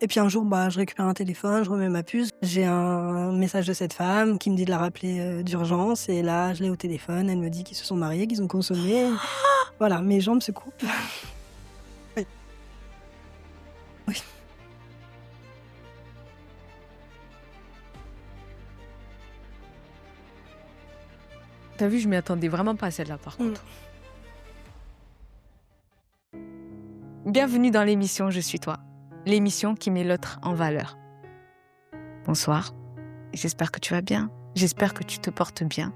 Et puis un jour, bah, je récupère un téléphone, je remets ma puce, j'ai un message de cette femme qui me dit de la rappeler, d'urgence et là, je l'ai au téléphone, elle me dit qu'ils se sont mariés, qu'ils ont consommé. Voilà, mes jambes se coupent. Oui, oui. Tu vu, je m'y attendais vraiment pas à celle-là, par Mmh. contre. Bienvenue dans l'émission Je suis toi, l'émission qui met l'autre en valeur. Bonsoir, j'espère que tu vas bien, j'espère que tu te portes bien,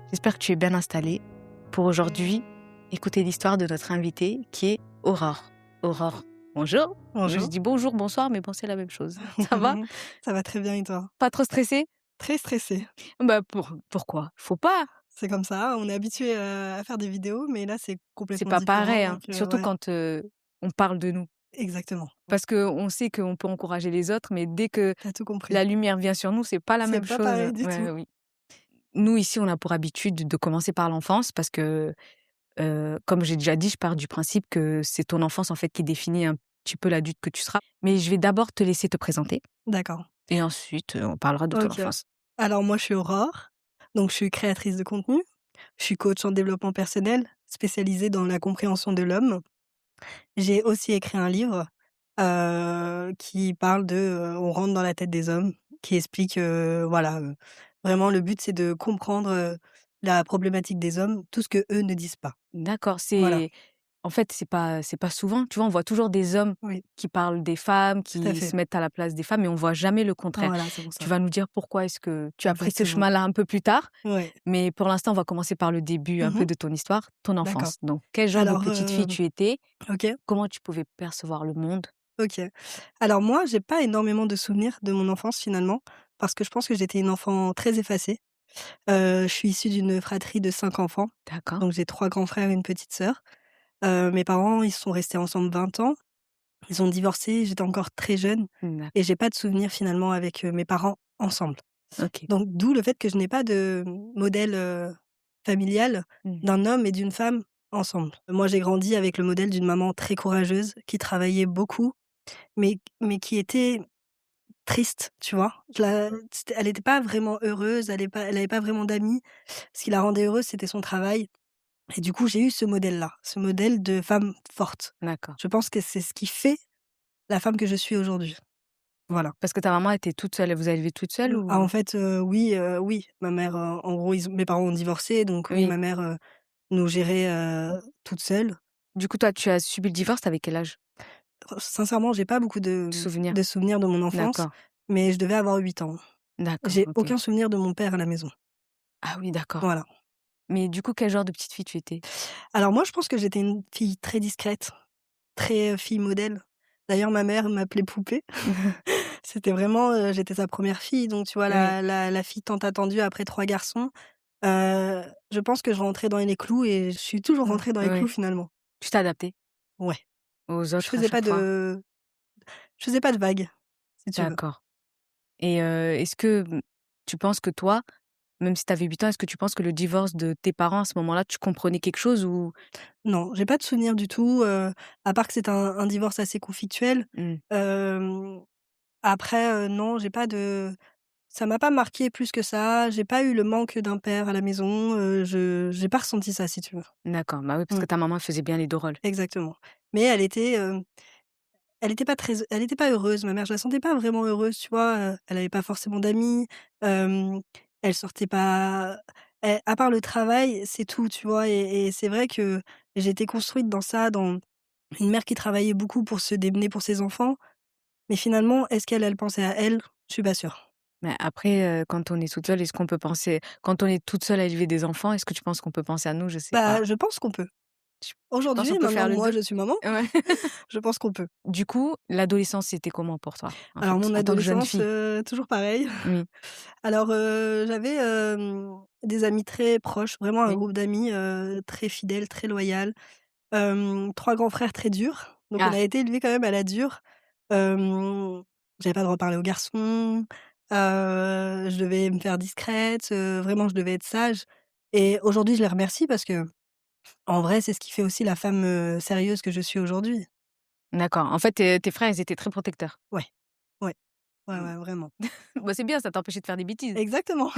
j'espère que tu es bien installé pour aujourd'hui écouter l'histoire de notre invitée qui est Aurore. Aurore, bonjour. Je Bonjour. dis bonjour, bonsoir, mais bon, c'est la même chose. Ça va? Ça va très bien et toi? Pas trop stressé? Très stressée. Bah pourquoi? Faut pas. C'est comme ça, on est habitué à faire des vidéos, mais là, c'est C'est complètement pas différent pareil, hein. donc Surtout ouais, quand on parle de nous. exactement. Parce qu'on sait qu'on peut encourager les autres, mais dès que Tu as tout compris. la lumière vient sur nous, c'est pas la C'est même pas chose. pareil du tout. Ouais, oui. Nous, ici, on a pour habitude de commencer par l'enfance parce que, comme j'ai déjà dit, je pars du principe que c'est ton enfance, en fait, qui définit un petit peu l'adulte que tu seras. Mais je vais d'abord te laisser te présenter D'accord. et ensuite, on parlera de ton OK. enfance. Alors moi, je suis Aurore, donc je suis créatrice de contenu. Je suis coach en développement personnel, spécialisée dans la compréhension de l'homme. J'ai aussi écrit un livre, qui parle de, on rentre dans la tête des hommes, qui explique, voilà, vraiment le but c'est de comprendre, la problématique des hommes, tout ce qu'eux ne disent pas. D'accord, Voilà, en fait, c'est pas souvent, tu vois? On voit toujours des hommes oui, qui parlent des femmes, tout à qui se fait. mettent à la place des femmes, mais on voit jamais le contraire. Voilà, c'est pour Tu ça. vas nous dire pourquoi est-ce que tu as pris ce Exactement. chemin-là un peu plus tard, Ouais. mais pour l'instant, on va commencer par le début un peu Mmh. de ton histoire, ton D'accord. enfance. Donc, quel genre de Alors, petite fille tu étais? OK, Comment tu pouvais percevoir le monde? OK. Alors moi, j'ai pas énormément de souvenirs de mon enfance finalement, parce que je pense que j'étais une enfant très effacée. Je suis issue d'une fratrie de 5 enfants, D'accord. donc j'ai 3 grands frères et une petite sœur. Mes parents, ils sont restés ensemble 20 ans. Ils ont divorcé, j'étais encore très jeune et j'ai pas de souvenirs finalement avec, mes parents ensemble. OK. Donc d'où le fait que je n'ai pas de modèle, familial Mmh. d'un homme et d'une femme ensemble. Moi, j'ai grandi avec le modèle d'une maman très courageuse qui travaillait beaucoup, mais qui était triste, tu vois? Elle était pas vraiment heureuse, elle avait pas vraiment d'amis. Ce qui la rendait heureuse, c'était son travail et du coup, j'ai eu ce modèle-là, ce modèle de femme forte. D'accord. Je pense que c'est ce qui fait la femme que je suis aujourd'hui. Voilà. Parce que ta maman était toute seule, elle vous a élevée toute seule En ou? fait, oui, oui, ma mère, en gros, mes parents ont divorcé, donc oui, Oui. ma mère, nous gérait, toute seule. Du coup, toi, tu as subi le divorce, tu quel âge? Sincèrement, j'ai pas beaucoup Souvenir? de souvenirs de mon enfance, D'accord. mais je devais avoir 8 ans. D'accord, J'ai OK. aucun souvenir de mon père à la maison. Ah oui, d'accord. Voilà. Mais du coup, quel genre de petite fille tu étais? Alors moi, je pense que j'étais une fille très discrète, très, fille modèle. D'ailleurs, ma mère m'appelait poupée. C'était vraiment, j'étais sa première fille, donc tu vois Oui. la fille tant attendue après 3 garçons. Je pense que je rentrais dans les clous et je suis toujours rentrée dans les clous Oui. finalement. Tu t'es adaptée Ouais. aux Je autres à faisais pas chaque fois? de je faisais pas de vagues, si tu veux. D'accord. Et est-ce que, tu penses que toi, même si tu avais 8 ans, est-ce que tu penses que le divorce de tes parents à ce moment-là, tu comprenais quelque chose ou? Non, j'ai pas de souvenir du tout, à part que c'est un divorce assez conflictuel. Mmh, Hem, Après, non, j'ai pas de ça m'a pas marqué plus que ça. J'ai pas eu le manque d'un père à la maison, je j'ai pas ressenti ça, si tu veux. d'accord, bah, oui, parce Mmh, que ta maman, elle faisait bien les 2 rôles. exactement. Mais elle était pas heureuse, ma mère, je la sentais pas vraiment heureuse, tu vois? Elle avait pas forcément d'amis, elle sortait pas à part le travail, c'est tout, tu vois? Et c'est vrai que j'ai été construite dans ça, dans une mère qui travaillait beaucoup pour se démener pour ses enfants, mais finalement, est-ce qu'elle, elle pensait à elle? Je suis pas sûre. Mais après, quand on est toute seule, est-ce qu'on peut penser quand on est toute seule à élever des enfants, est-ce que tu penses qu'on peut penser à nous? Je sais pas. Bah, je pense qu'on peut. Tu penses qu'on Aujourd'hui, peut maintenant faire que le moi 2? je suis maman, Ouais. je pense qu'on peut. Du coup, l'adolescence, c'était comment pour toi, en Alors fait, mon en tant que jeune adolescence, fille? toujours pareil. Oui, Alors, j'avais, des amis très proches, vraiment un oui. groupe d'amis, très fidèles, très loyal. 3 grands frères très durs, donc on Ah, a été élevés quand même à la dure. Hem, J'avais pas le droit de parler aux garçons, je devais me faire discrète, vraiment je devais être sage et aujourd'hui je les remercie parce qu'en vrai c'est ce qui fait aussi la femme, sérieuse que je suis aujourd'hui. D'accord. En fait, tes frères, ils étaient très protecteurs? Ouais, ouais, ouais, Mmh. ouais, vraiment. Bah, c'est bien, ça t'a empêché de faire des bêtises. Exactement.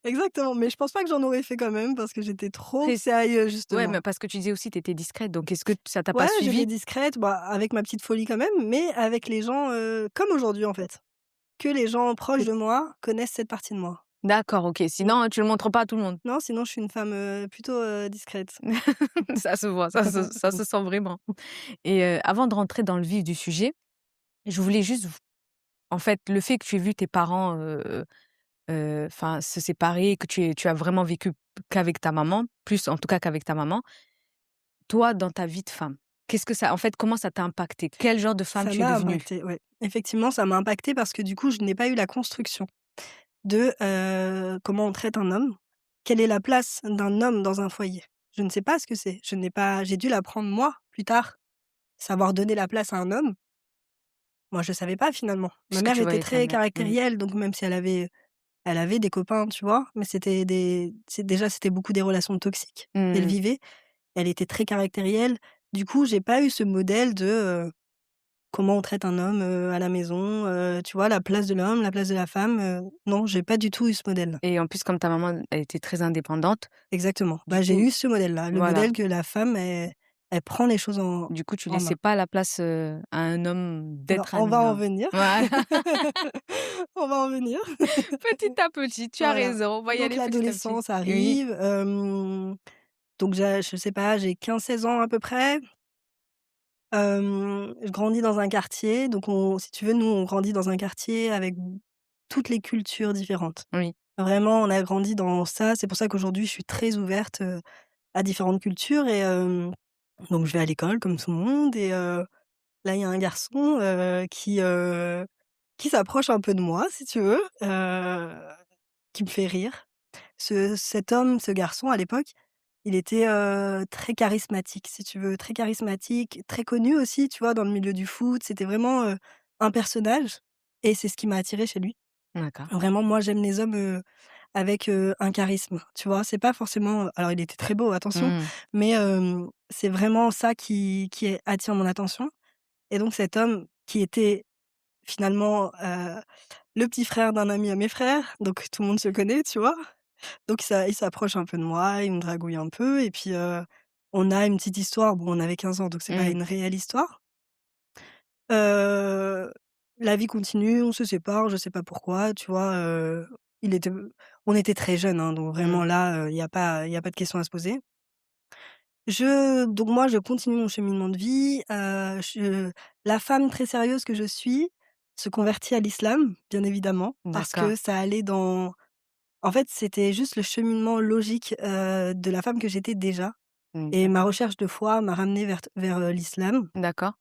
Exactement, mais je pense pas que j'en aurais fait quand même parce que j'étais trop Après sérieux ouais, justement. mais parce que tu disais aussi, tu étais discrète, donc est-ce que ça t'a pas Ouais, j'étais suivi? discrète, bah, avec ma petite folie quand même, mais avec les gens, comme aujourd'hui en fait. Que les gens proches Que de moi connaissent cette partie de moi. d'accord, OK. Mmh. Sinon, tu le montres pas à tout le monde? Non, sinon je suis une femme, plutôt, discrète. Ça se voit, ça se sent vraiment et avant de rentrer dans le vif du sujet, je voulais juste v en fait, le fait que tu aies vu tes parents, enfin, se séparer, que tu as vraiment vécu qu'avec ta maman, plus en tout cas qu'avec ta maman. Toi, dans ta vie de femme, qu'est-ce que ça en fait, comment ça t'a impacté? Quel genre de femme Ça tu es m'a devenue? impactée, ouais. Effectivement, ça m'a impactée parce que du coup, je n'ai pas eu la construction de, comment on traite un homme. Quelle est la place d'un homme dans un foyer? Je ne sais pas ce que c'est. Je n'ai pas j'ai dû l'apprendre moi, plus tard. Savoir donner la place à un homme, moi je savais pas finalement. Ma Puisque mère tu était voyais ta très mère. Mmh. caractérielle, donc même si elle avait des copains, tu vois? Mais c'était beaucoup des relations toxiques qu'elle Mmh. vivait. Elle était très caractérielle. Du coup, j'ai pas eu ce modèle de, comment on traite un homme, à la maison, tu vois? La place de l'homme, la place de la femme, non, j'ai pas du tout eu ce modèle-là. Et en plus, comme ta maman, elle était très indépendante, Exactement. du Bah, j'ai coup eu ce modèle-là, le voilà, modèle que la femme, elle prend les choses en du coup, tu en laissais main. pas la place, à un homme Non, d'être on un va en homme. venir. Voilà, On va en venir. petit à petit, tu as Voilà. raison, on va y Donc aller petit à petit. l'adolescence Oui, arrive, donc je sais pas, j'ai 15-16 ans à peu près. Je grandis dans un quartier, donc si tu veux, nous, on grandit dans un quartier avec toutes les cultures différentes. oui. Vraiment, on a grandi dans ça. C'est pour ça qu'aujourd'hui, je suis très ouverte, à différentes cultures et donc je vais à l'école comme tout le monde et là, il y a un garçon, qui s'approche un peu de moi, si tu veux, qui me fait rire. Cet homme, ce garçon, à l'époque, il était, très charismatique, si tu veux, très charismatique, très connu aussi, tu vois, dans le milieu du foot. C'était vraiment, un personnage et c'est ce qui m'a attirée chez lui. D'accord. Vraiment, moi, j'aime les hommes, avec, un charisme, tu vois? C'est pas forcément, alors il était très beau, attention, Mmh. mais c'est vraiment ça qui attire mon attention et donc cet homme qui était finalement, le petit frère d'un ami à mes frères, donc tout le monde se connaît, tu vois? Donc il s'approche un peu de moi, il me dragouille un peu et puis, on a une petite histoire. Bon, on avait 15 ans, donc c'est pas Mmh. une réelle histoire. Heu, la vie continue, on se sépare, je sais pas pourquoi, tu vois? Il était on était très jeunes, hein, donc Mmh. vraiment là, il y a pas de question à se poser. Donc moi, je continue mon cheminement de vie, la femme très sérieuse que je suis se convertit à l'islam, bien évidemment, parce que D'accord. ça allait dans en fait, c'était juste le cheminement logique, de la femme que j'étais déjà Mmh, et ma d'accord. recherche de foi m'a ramenée vers l'islam D'accord.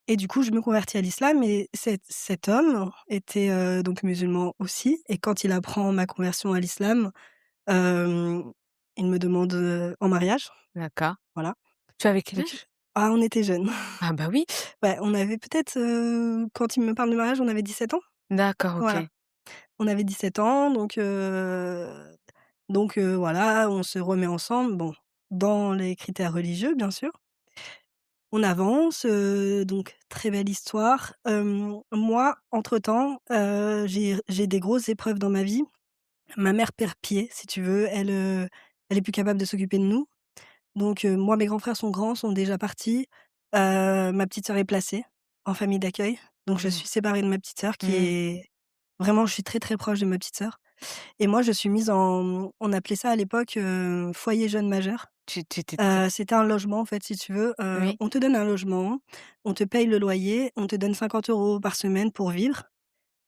et du coup, je me convertis à l'islam et cet homme était, donc musulman aussi et quand il apprend ma conversion à l'islam, hem, il me demande, en mariage, D'accord. voilà. Tu avais quel Donc âge? on était jeunes. Ah bah oui. Ouais, on avait peut-être, quand il me parle de mariage, on avait 17 ans. D'accord, Voilà, OK. on avait 17 ans donc voilà, on se remet ensemble, bon, dans les critères religieux, bien sûr. On avance, donc très belle histoire. Moi, entre-temps, j'ai des grosses épreuves dans ma vie. Ma mère perd pied, si tu veux. Elle est plus capable de s'occuper de nous. Donc moi, mes grands frères sont grands, sont déjà partis. Ma petite sœur est placée en famille d'accueil. Donc je Mmh. suis séparée de ma petite sœur qui Mmh. est vraiment je suis très, très proche de ma petite sœur et moi, je suis mise en on appelait ça à l'époque, foyer jeune majeur. Tu étais très C'était un logement, en fait, si tu veux, oui. on te donne un logement, on te paye le loyer, on te donne 50 € par semaine pour vivre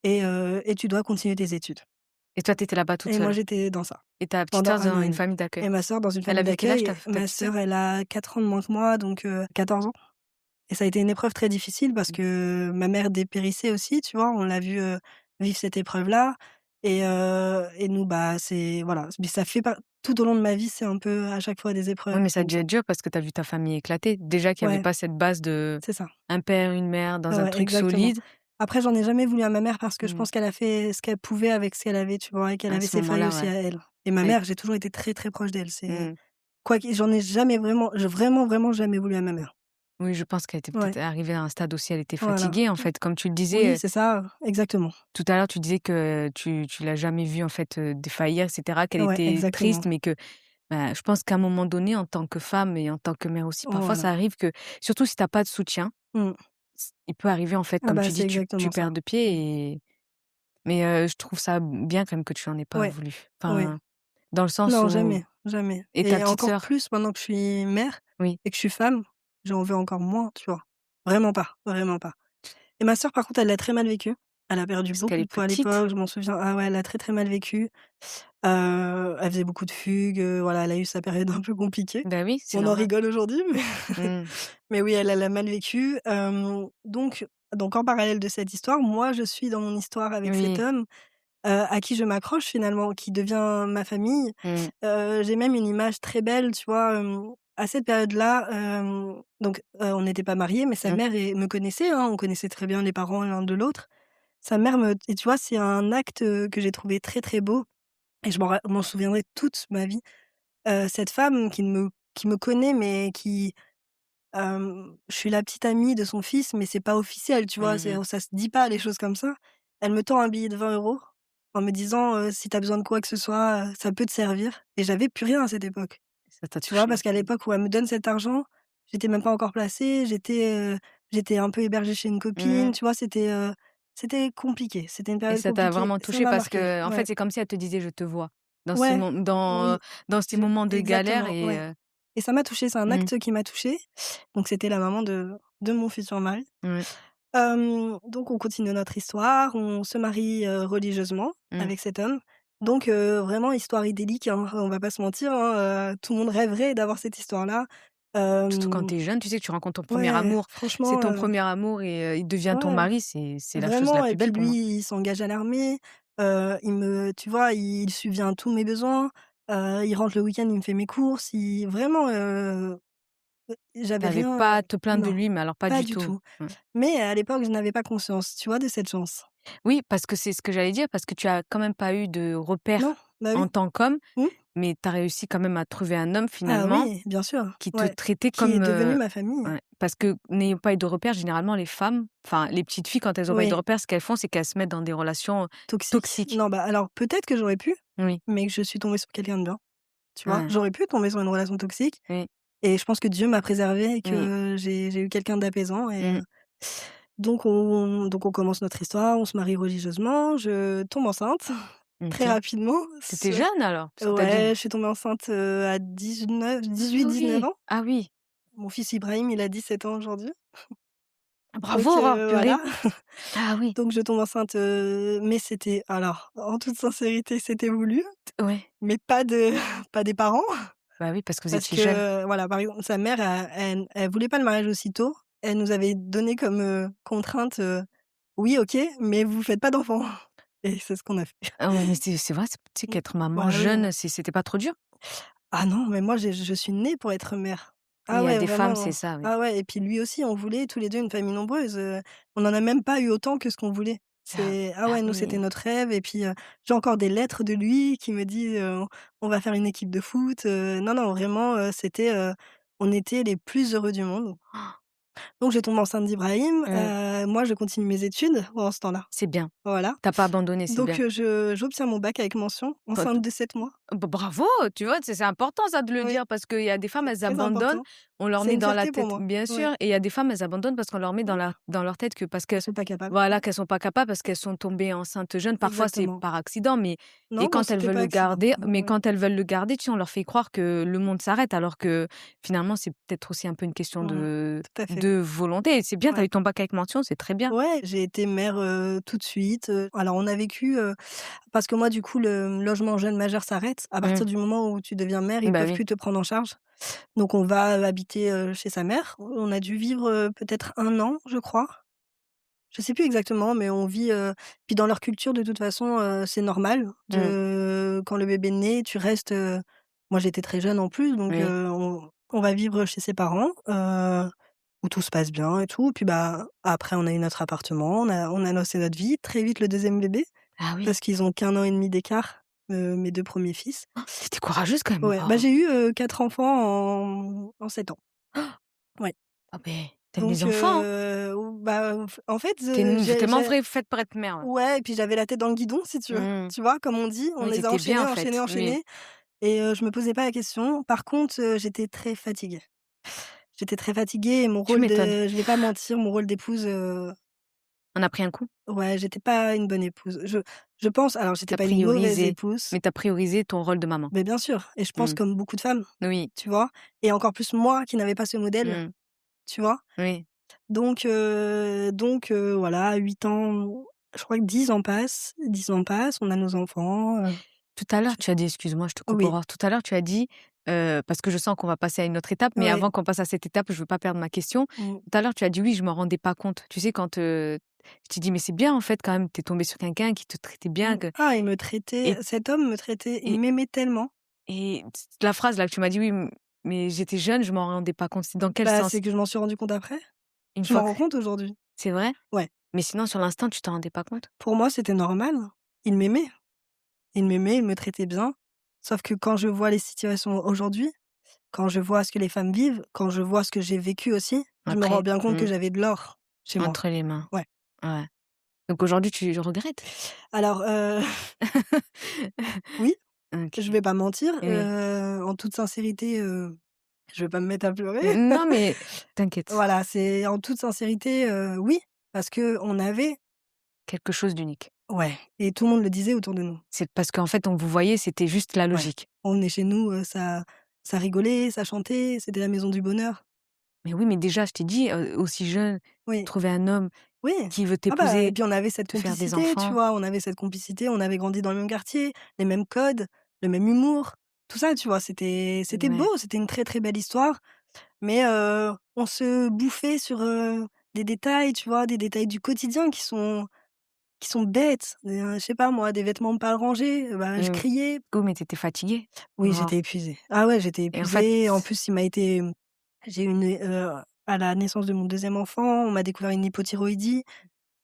et tu dois continuer tes études Et toi, tu étais là-bas toute et moi, seule? j'étais dans ça Et ta petite pendant sœur 1 an dans et une demi famille d'accueil? et ma sœur dans une Elle famille avait quel âge d'accueil ta et ta ma petite sœur? sœur, elle a 4 ans de moins que moi, donc 14 ans et ça a été une épreuve très difficile parce Mmh. que ma mère dépérissait aussi, tu vois? On l'a vu, vivre cette épreuve-là et nous, bah, c'est voilà, mais ça fait pas tout au long de ma vie, c'est un peu à chaque fois des Oui, épreuves mais ça a donc dû être dur parce que tu as vu ta famille éclater. Déjà qu'il y avait ouais, pas cette base de c'est ça. un père, une mère Ouais, dans un ouais, truc exactement. solide. Après, j'en ai jamais voulu à ma mère parce que je Mmh. pense qu'elle a fait ce qu'elle pouvait avec ce qu'elle avait, tu vois? Et qu'elle À avait ce ses failles moment-là, aussi ouais. à elle. Et ma Et mère, j'ai toujours été très, très proche d'elle. C'est mmh. quoi qu'il j'en ai jamais vraiment j'ai vraiment, vraiment jamais voulu à ma mère. Oui, je pense qu'elle était Ouais, peut-être arrivée à un stade aussi, elle était voilà. fatiguée, en fait. Comme tu le disais, Oui, c'est ça, exactement. tout à l'heure, tu disais que tu l'as jamais vue, en fait, défaillir et cetera, qu'elle Ouais, était exactement. triste, mais que, bah, je pense qu'à un moment donné, en tant que femme et en tant que mère aussi, parfois Voilà. ça arrive que surtout si tu as pas de soutien, Mmh. il peut arriver, en fait, Ah comme bah, tu c'est dis, tu exactement ça. perds de pied et mais je trouve ça bien quand même que tu en aies pas Ouais, voulu. oui. Enfin, dans le sens Non, où jamais, jamais et ta et petite encore sœur? plus maintenant que je suis mère Oui, et que je suis femme, j'en veux encore moins, tu vois? Vraiment pas, vraiment pas. Et ma sœur, par contre, elle l'a très mal vécu. Elle a perdu parce qu'elle beaucoup est de poids à petite? l'époque, je m'en souviens. Ah ouais, elle a très, très mal vécu. Elle faisait beaucoup de fugues, voilà, elle a eu sa période un peu compliquée. Bah oui, c'est On en normal. rigole aujourd'hui, mais Mmh. mais oui, elle l'a mal vécu. Donc en parallèle de cette histoire, moi, je suis dans mon histoire avec cet Oui. homme, à qui je m'accroche finalement, qui devient ma famille. Mmh. J'ai même une image très belle, tu vois, à cette période-là, on n'était pas mariés, mais sa Mmh. mère me connaissait, hein, on connaissait très bien les parents l'un de l'autre. Sa mère me et tu vois, c'est un acte, que j'ai trouvé très, très beau et je m'en souviendrai toute ma vie. Cette femme qui me connaît, mais je suis la petite amie de son fils, mais c'est pas officiel, tu vois? Mmh. Ça se dit pas les choses comme ça. Elle me tend un billet de 20 € en me disant, «Si tu as besoin de quoi que ce soit, ça peut te servir» et j'avais plus rien à cette époque. Ça t'a Tu vois? touchée. Parce qu'à l'époque où elle me donne cet argent, j'étais même pas encore placée, j'étais un peu hébergée chez une copine, Mmh. tu vois? C'était compliqué, c'était une Et période ça t'a compliquée. vraiment Ça touchée m'a parce marquée, qu'en fait, ouais. c'est comme si elle te disait: «Je te vois» dans ce Ouais, mom oui, dans ces je moments de galère exactement, et ouais et ça m'a touchée, c'est un mmh, acte qui m'a touchée. Donc c'était la maman de mon futur mari. ouais, Donc on continue notre histoire, on se marie, religieusement mmh. avec cet homme. Donc vraiment histoire idyllique, hein, on va pas se mentir, hein, tout le monde rêverait d'avoir cette histoire-là. Surtout quand Hem, tu es jeune, tu sais que tu rencontres ton premier ouais, amour. C'est franchement, ton premier amour et il devient ton ouais, mari, c'est la chose la vraiment et plus puis belle pour lui, moi. il s'engage à l'armée, tu vois, il subvient à tous mes besoins, il rentre le week-end, il me fait mes courses, il vraiment, Tu j'avais avais rien, pas à te plaindre de non, lui, mais alors pas pas du du tout. tout. Ouais. Mais à l'époque, je n'avais pas conscience, tu vois, de cette chance. Oui, parce que c'est ce que j'allais dire, parce que tu as quand même pas eu de Non, repères bah en oui. tant qu'homme, Mmh. mais tu as réussi quand même à trouver un homme Ah finalement oui, bien sûr, qui te ouais. traitait Qui est comme, devenue ma famille. ouais, parce que n'ayant pas eu de repères, généralement les femmes, enfin les petites filles quand elles ont pas eu de Oui, repères, ce qu'elles font, c'est qu'elles se mettent dans des relations toxique. toxiques. Non, bah, alors peut-être que j'aurais pu, Oui. mais que je suis tombée sur quelqu'un de bien, tu vois? Ah, J'aurais pu tomber sur une relation toxique oui, et je pense que Dieu m'a préservée et oui. que j'ai eu quelqu'un d'apaisant et Mmh. donc on commence notre histoire, on se marie religieusement, je tombe enceinte très OK. rapidement. Tu étais jeune alors? Parce que tu as dit Ouais, je suis tombée enceinte, à 18-19 oui! ans. Ah oui! Mon fils Ibrahim, il a 17 ans aujourd'hui. Donc Bravo! Oh voilà. purée! Ah oui, Donc je tombe enceinte, mais c'était alors, en toute sincérité, c'était voulu, ouais. mais pas de pas des parents. Bah oui, parce que vous Parce étiez jeunes. que, voilà, par exemple, sa mère, elle voulait pas le mariage aussitôt. Elle nous avait donné comme, contrainte, «Oui, OK, mais vous faites pas d'enfants» et c'est ce qu'on a fait. Ah ouais, mais c'est vrai, tu sais Mmh. qu'être maman Bah, oui. jeune, c'était pas trop dur? Ah non, mais moi je suis née pour être mère. Il Ah y a ouais, des femmes, c'est vraiment. ça, oui. Ah ouais et puis lui aussi, on voulait tous les 2 une famille nombreuse, on en a même pas eu autant que ce qu'on voulait. Ah Ah ah ouais, nous, c'était oui. notre rêve et puis, j'ai encore des lettres de lui qui me dit, «On va faire une équipe de foot», non, non, vraiment, on était les plus heureux du monde. Donc je tombe enceinte d'Ibrahim, Mmh, moi je continue mes études pendant ce temps-là. c'est bien. Voilà. Tu as pas abandonné, c'est Donc, bien. j'obtiens mon bac avec mention, enceinte de 7 mois. Bravo! Tu vois, c'est important ça de le Oui, dire parce qu'il y a des femmes, c'est elles très abandonnent, important. on leur C'est met une dans la fierté pour tête moi. bien Ouais. sûr et il y a des femmes, elles abandonnent parce qu'on leur met dans leur tête que parce que Elles sont pas capables. voilà, Ouais, qu'elles sont pas capables parce qu'elles sont tombées enceintes jeunes. Parfois, c'est exactement. par accident, mais et Non, moi, quand elles c'était veulent pas le accident. garder mais Ouais. quand elles veulent le garder, tu sais, on leur fait croire que le monde s'arrête alors que finalement, c'est peut-être aussi un peu une question Mmh. Tout à fait. de volonté et c'est bien, tu as Ouais. eu ton bac avec mention, c'est très bien. Ouais, j'ai été mère, tout de suite, alors on a vécu, parce que moi, du coup, le logement jeune majeur s'arrête. À Mmh. partir du moment où tu deviens mère, ils Bah peuvent oui. plus te prendre en charge. Donc on va, habiter, chez sa mère. On a dû vivre, peut-être 1 an, je crois. Je sais plus exactement, mais on vit, puis dans leur culture, de toute façon, c'est normal Mmh. de quand le bébé naît, tu restes, moi, j'étais très jeune en plus, donc Oui. on va vivre chez ses parents, où tout se passe bien et tout. Puis, bah, après, on a eu notre appartement, on a lancé notre vie. Très vite, le deuxième bébé, Ah oui. parce qu'ils ont qu'1 an et demi d'écart, mes 2 premiers fils. Tu étais courageuse quand même, Ouais, bah, waouh! j'ai eu, 4 enfants en 7 ans. Ouais. Ah beh, tu Donc les enfants, hein. bah, en fait, Tu es tellement j'ai vrai faite pour être mère, ouais. ouais et puis j'avais la tête dans le guidon si tu veux, Mmh. tu vois? Comme on dit, on Oui, tu les a étais bien, enchaînés, en enchaînés, fait. Oui. enchaînés et je me posais pas la question. Par contre, j'étais très fatiguée. J'étais très fatiguée et mon Tu rôle m'étonnes. de je vais pas mentir, mon rôle d'épouse, On a pris un coup? ouais, j'étais pas une bonne épouse. Je pense alors Tu j'étais as pas une mauvaise priorisé, épouse, mais tu as priorisé ton rôle de maman. mais bien sûr et je pense Mmh. comme beaucoup de femmes, Oui. tu vois? Et encore plus moi qui n'avais pas ce modèle, Mmh. tu vois? Oui. Donc voilà, 8 ans, je crois que 10 ans passent, 10 ans passent, on a nos enfants, Tout à l'heure, j tu as dit excuse-moi, je te coupe oui, Aurore. Tout à l'heure, tu as dit, parce que je sens qu'on va passer à une autre étape, mais ouais, avant qu'on passe à cette étape, je veux pas perdre ma question. mmh, Tout à l'heure, tu as dit: «Oui, je m'en rendais pas compte». Tu sais, quand, je t'ai dit: «Mais c'est bien, en fait, quand même, tu es tombée sur quelqu'un qui te traitait bien, mmh. que» Ah, il me traitait et cet homme me traitait il et m'aimait tellement, et la phrase là que tu m'as dit: «Oui, mais j'étais jeune, je m'en rendais pas compte». C'est dans quel bah, sens? c'est que je m'en suis rendu compte après. Une Je m'en fois que rends compte aujourd'hui. c'est vrai? Ouais, Mais sinon, sur l'instant, tu t'en rendais pas compte? pour moi, c'était normal. Il m'aimait. Il m'aimait, il me traitait bien. Sauf que quand je vois les situations aujourd'hui, quand je vois ce que les femmes vivent, quand je vois ce que j'ai vécu aussi, je me rends Après bien compte que j'avais de l'or chez moi. entre les mains. Ouais. Ouais. Donc aujourd'hui, tu regrettes? Alors, oui, je OK. vais pas mentir, Oui. en toute sincérité, je vais pas me mettre à pleurer. Non, mais t'inquiète, Voilà, c'est en toute sincérité, oui, parce qu'on avait quelque chose d'unique. ouais et tout le monde le disait autour de nous. C'est parce qu'en fait, on vous voyait, c'était juste la Ouais. logique. On venait chez nous, ça rigolait, ça chantait, c'était la maison du bonheur. Mais oui, mais déjà, je t'ai dit, aussi jeune, Oui, trouver un homme oui. qui veut Ah bah et t'épouser, puis on avait cette te faire des complicité, tu enfants. vois? On avait cette complicité, on avait grandi dans le même quartier, les mêmes codes, le même humour, tout ça, tu vois? C'était Ouais. beau, c'était une très, très belle histoire, mais on se bouffait sur, des détails, tu vois? Des détails du quotidien qui sont bêtes. Je sais pas moi, des vêtements pas rangés, bah, je Mmh. criais. Oh, mais tu étais fatiguée, Oui, j'étais Aurore épuisée. Ah ouais, j'étais et en fait, épuisée. En plus, j'ai eu à la naissance de mon deuxième enfant, on m'a découvert une hypothyroïdie.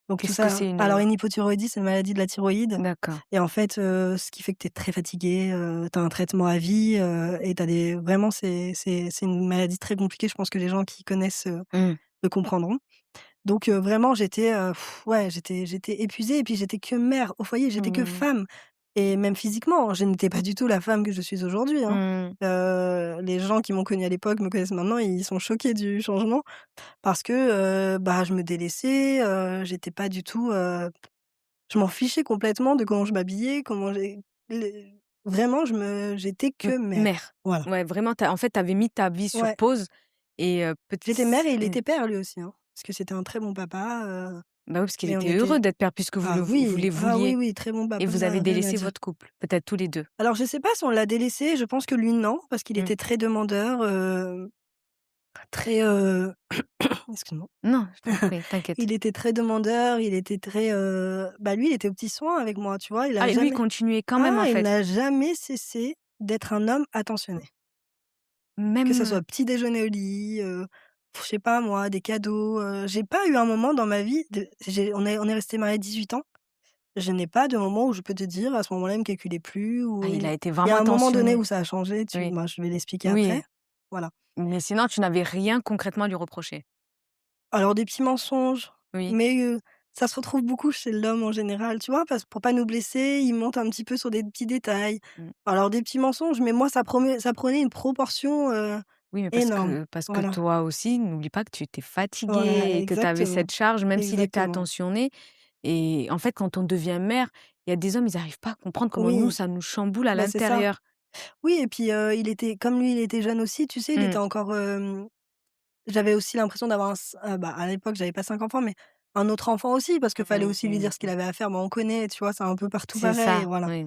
Donc tout qu'est-ce que ça c'est une, alors une hypothyroïdie, c'est une maladie de la thyroïde d'accord. et en fait, ce qui fait que tu es très fatiguée, tu as un traitement à vie, et tu as des vraiment c'est une maladie très compliquée. Je pense que les gens qui connaissent, Mmh. le comprendront. Donc vraiment j'étais, ouais, j'étais épuisée et puis j'étais que mère au foyer, j'étais que Mmh. femme et même physiquement, je n'étais pas du tout la femme que je suis aujourd'hui, hein. Mmh. Les gens qui m'ont connue à l'époque me connaissent maintenant, ils sont choqués du changement parce que, bah, je me délaissais, j'étais pas du tout, je m'en fichais complètement de comment je m'habillais, comment j'ai les vraiment j'étais que Mère. mère. Voilà. Ouais, vraiment, tu en fait, tu avais mis ta vie sur Ouais, pause et j'étais mère et il et était père lui aussi, hein, parce que c'était un très bon papa, bah, oui, parce qu'il mais on était était heureux d'être père puisque vous les ah oui, vouliez oui, très bon et papa, vous avez rien à délaissé dire. votre couple, peut-être tous les 2. Alors je sais pas si on l'a délaissé, je pense que lui non, parce qu'il Mmh. était très demandeur, très, excuse-moi. Non, je t'en prie, t'inquiète. Il était très demandeur, il était très, bah, lui, il était aux petits soins avec moi, tu vois? Ah, et lui, il continuait quand même, Ah, en il fait? n'a jamais cessé d'être un homme attentionné. Que ça Même, soit petit déjeuner au lit, je sais pas moi, des cadeaux, j'ai pas eu un moment dans ma vie de j'ai on est restés mariés 18 ans. Je n'ai pas de moment où je peux te dire: «À ce moment-là, il me calculait plus» ah, ou il a été il y a vraiment un moment donné où attentionné. ça a changé, Oui, je vais l'expliquer après. oui, Voilà. mais sinon, tu n'avais rien concrètement à lui reprocher? Alors des petits mensonges, Oui. mais ça se retrouve beaucoup chez l'homme en général, tu vois? Parce pour pas nous blesser, il monte un petit peu sur des petits détails. Mmh. Alors des petits mensonges, mais moi ça prenait une proportion, Oui, mais énorme. parce que Voilà, toi aussi, n'oublie pas que tu étais voilà, fatiguée et que tu avais exactement, cette charge, même s'il était exactement. attentionné et en fait, quand on devient mère, il y a des hommes, ils arrivent pas à comprendre comment nous, Oui, ça nous chamboule à bah, c'est ça. l'intérieur. Oui et puis, il était comme lui, il était jeune aussi, tu sais, il Mmh. était encore, j'avais aussi l'impression d'avoir bah, à l'époque, j'avais pas 5 enfants, mais un autre enfant aussi parce qu'il fallait aussi lui dire ce qu'il Mmh. avait à faire. Bah, on connaît, tu vois? C'est un peu partout C'est pareil, ça, voilà. oui.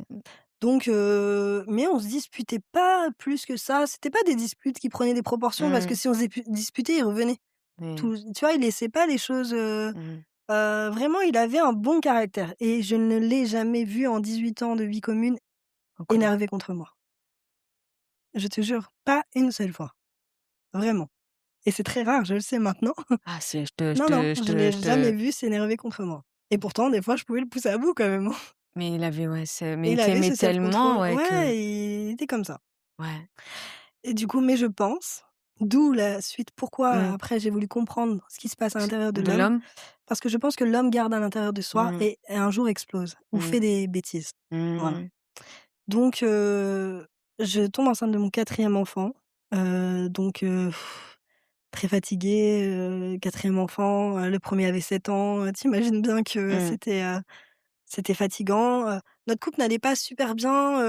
Donc mais on se disputait pas plus que ça. C'était pas des disputes qui prenaient des proportions parce que Mmh. si on se disputait, il revenait. Oui. Tout tu vois? Il laissait pas les choses, Mmh. vraiment, il avait un bon caractère et je ne l'ai jamais vu en 18 ans de vie commune En colère. énervé contre moi. Je te jure, pas une seule fois, vraiment et c'est très rare, je le sais maintenant. Ah, c'est je te je Non, non, te je je te l'ai je jamais te vu s'énerver contre moi et pourtant des fois je pouvais le pousser à bout quand même, hein. mais il avait ouais, mais il Il avait t'aimait ce tellement, self-control ouais, que ouais, il était comme ça ouais. et du coup mais je pense D'où la suite, pourquoi Mmh. après j'ai voulu comprendre ce qui se passe à l'intérieur de De l'homme, l'homme? parce que je pense que l'homme garde à l'intérieur de soi Mmh. et un jour explose ou Mmh. fait des bêtises. Voilà. Mmh. Donc je tombe enceinte de mon quatrième enfant, donc très fatiguée, 4e enfant, le premier avait 7 ans, tu bien que Mmh. c'était fatigant, notre couple n'allait pas super bien,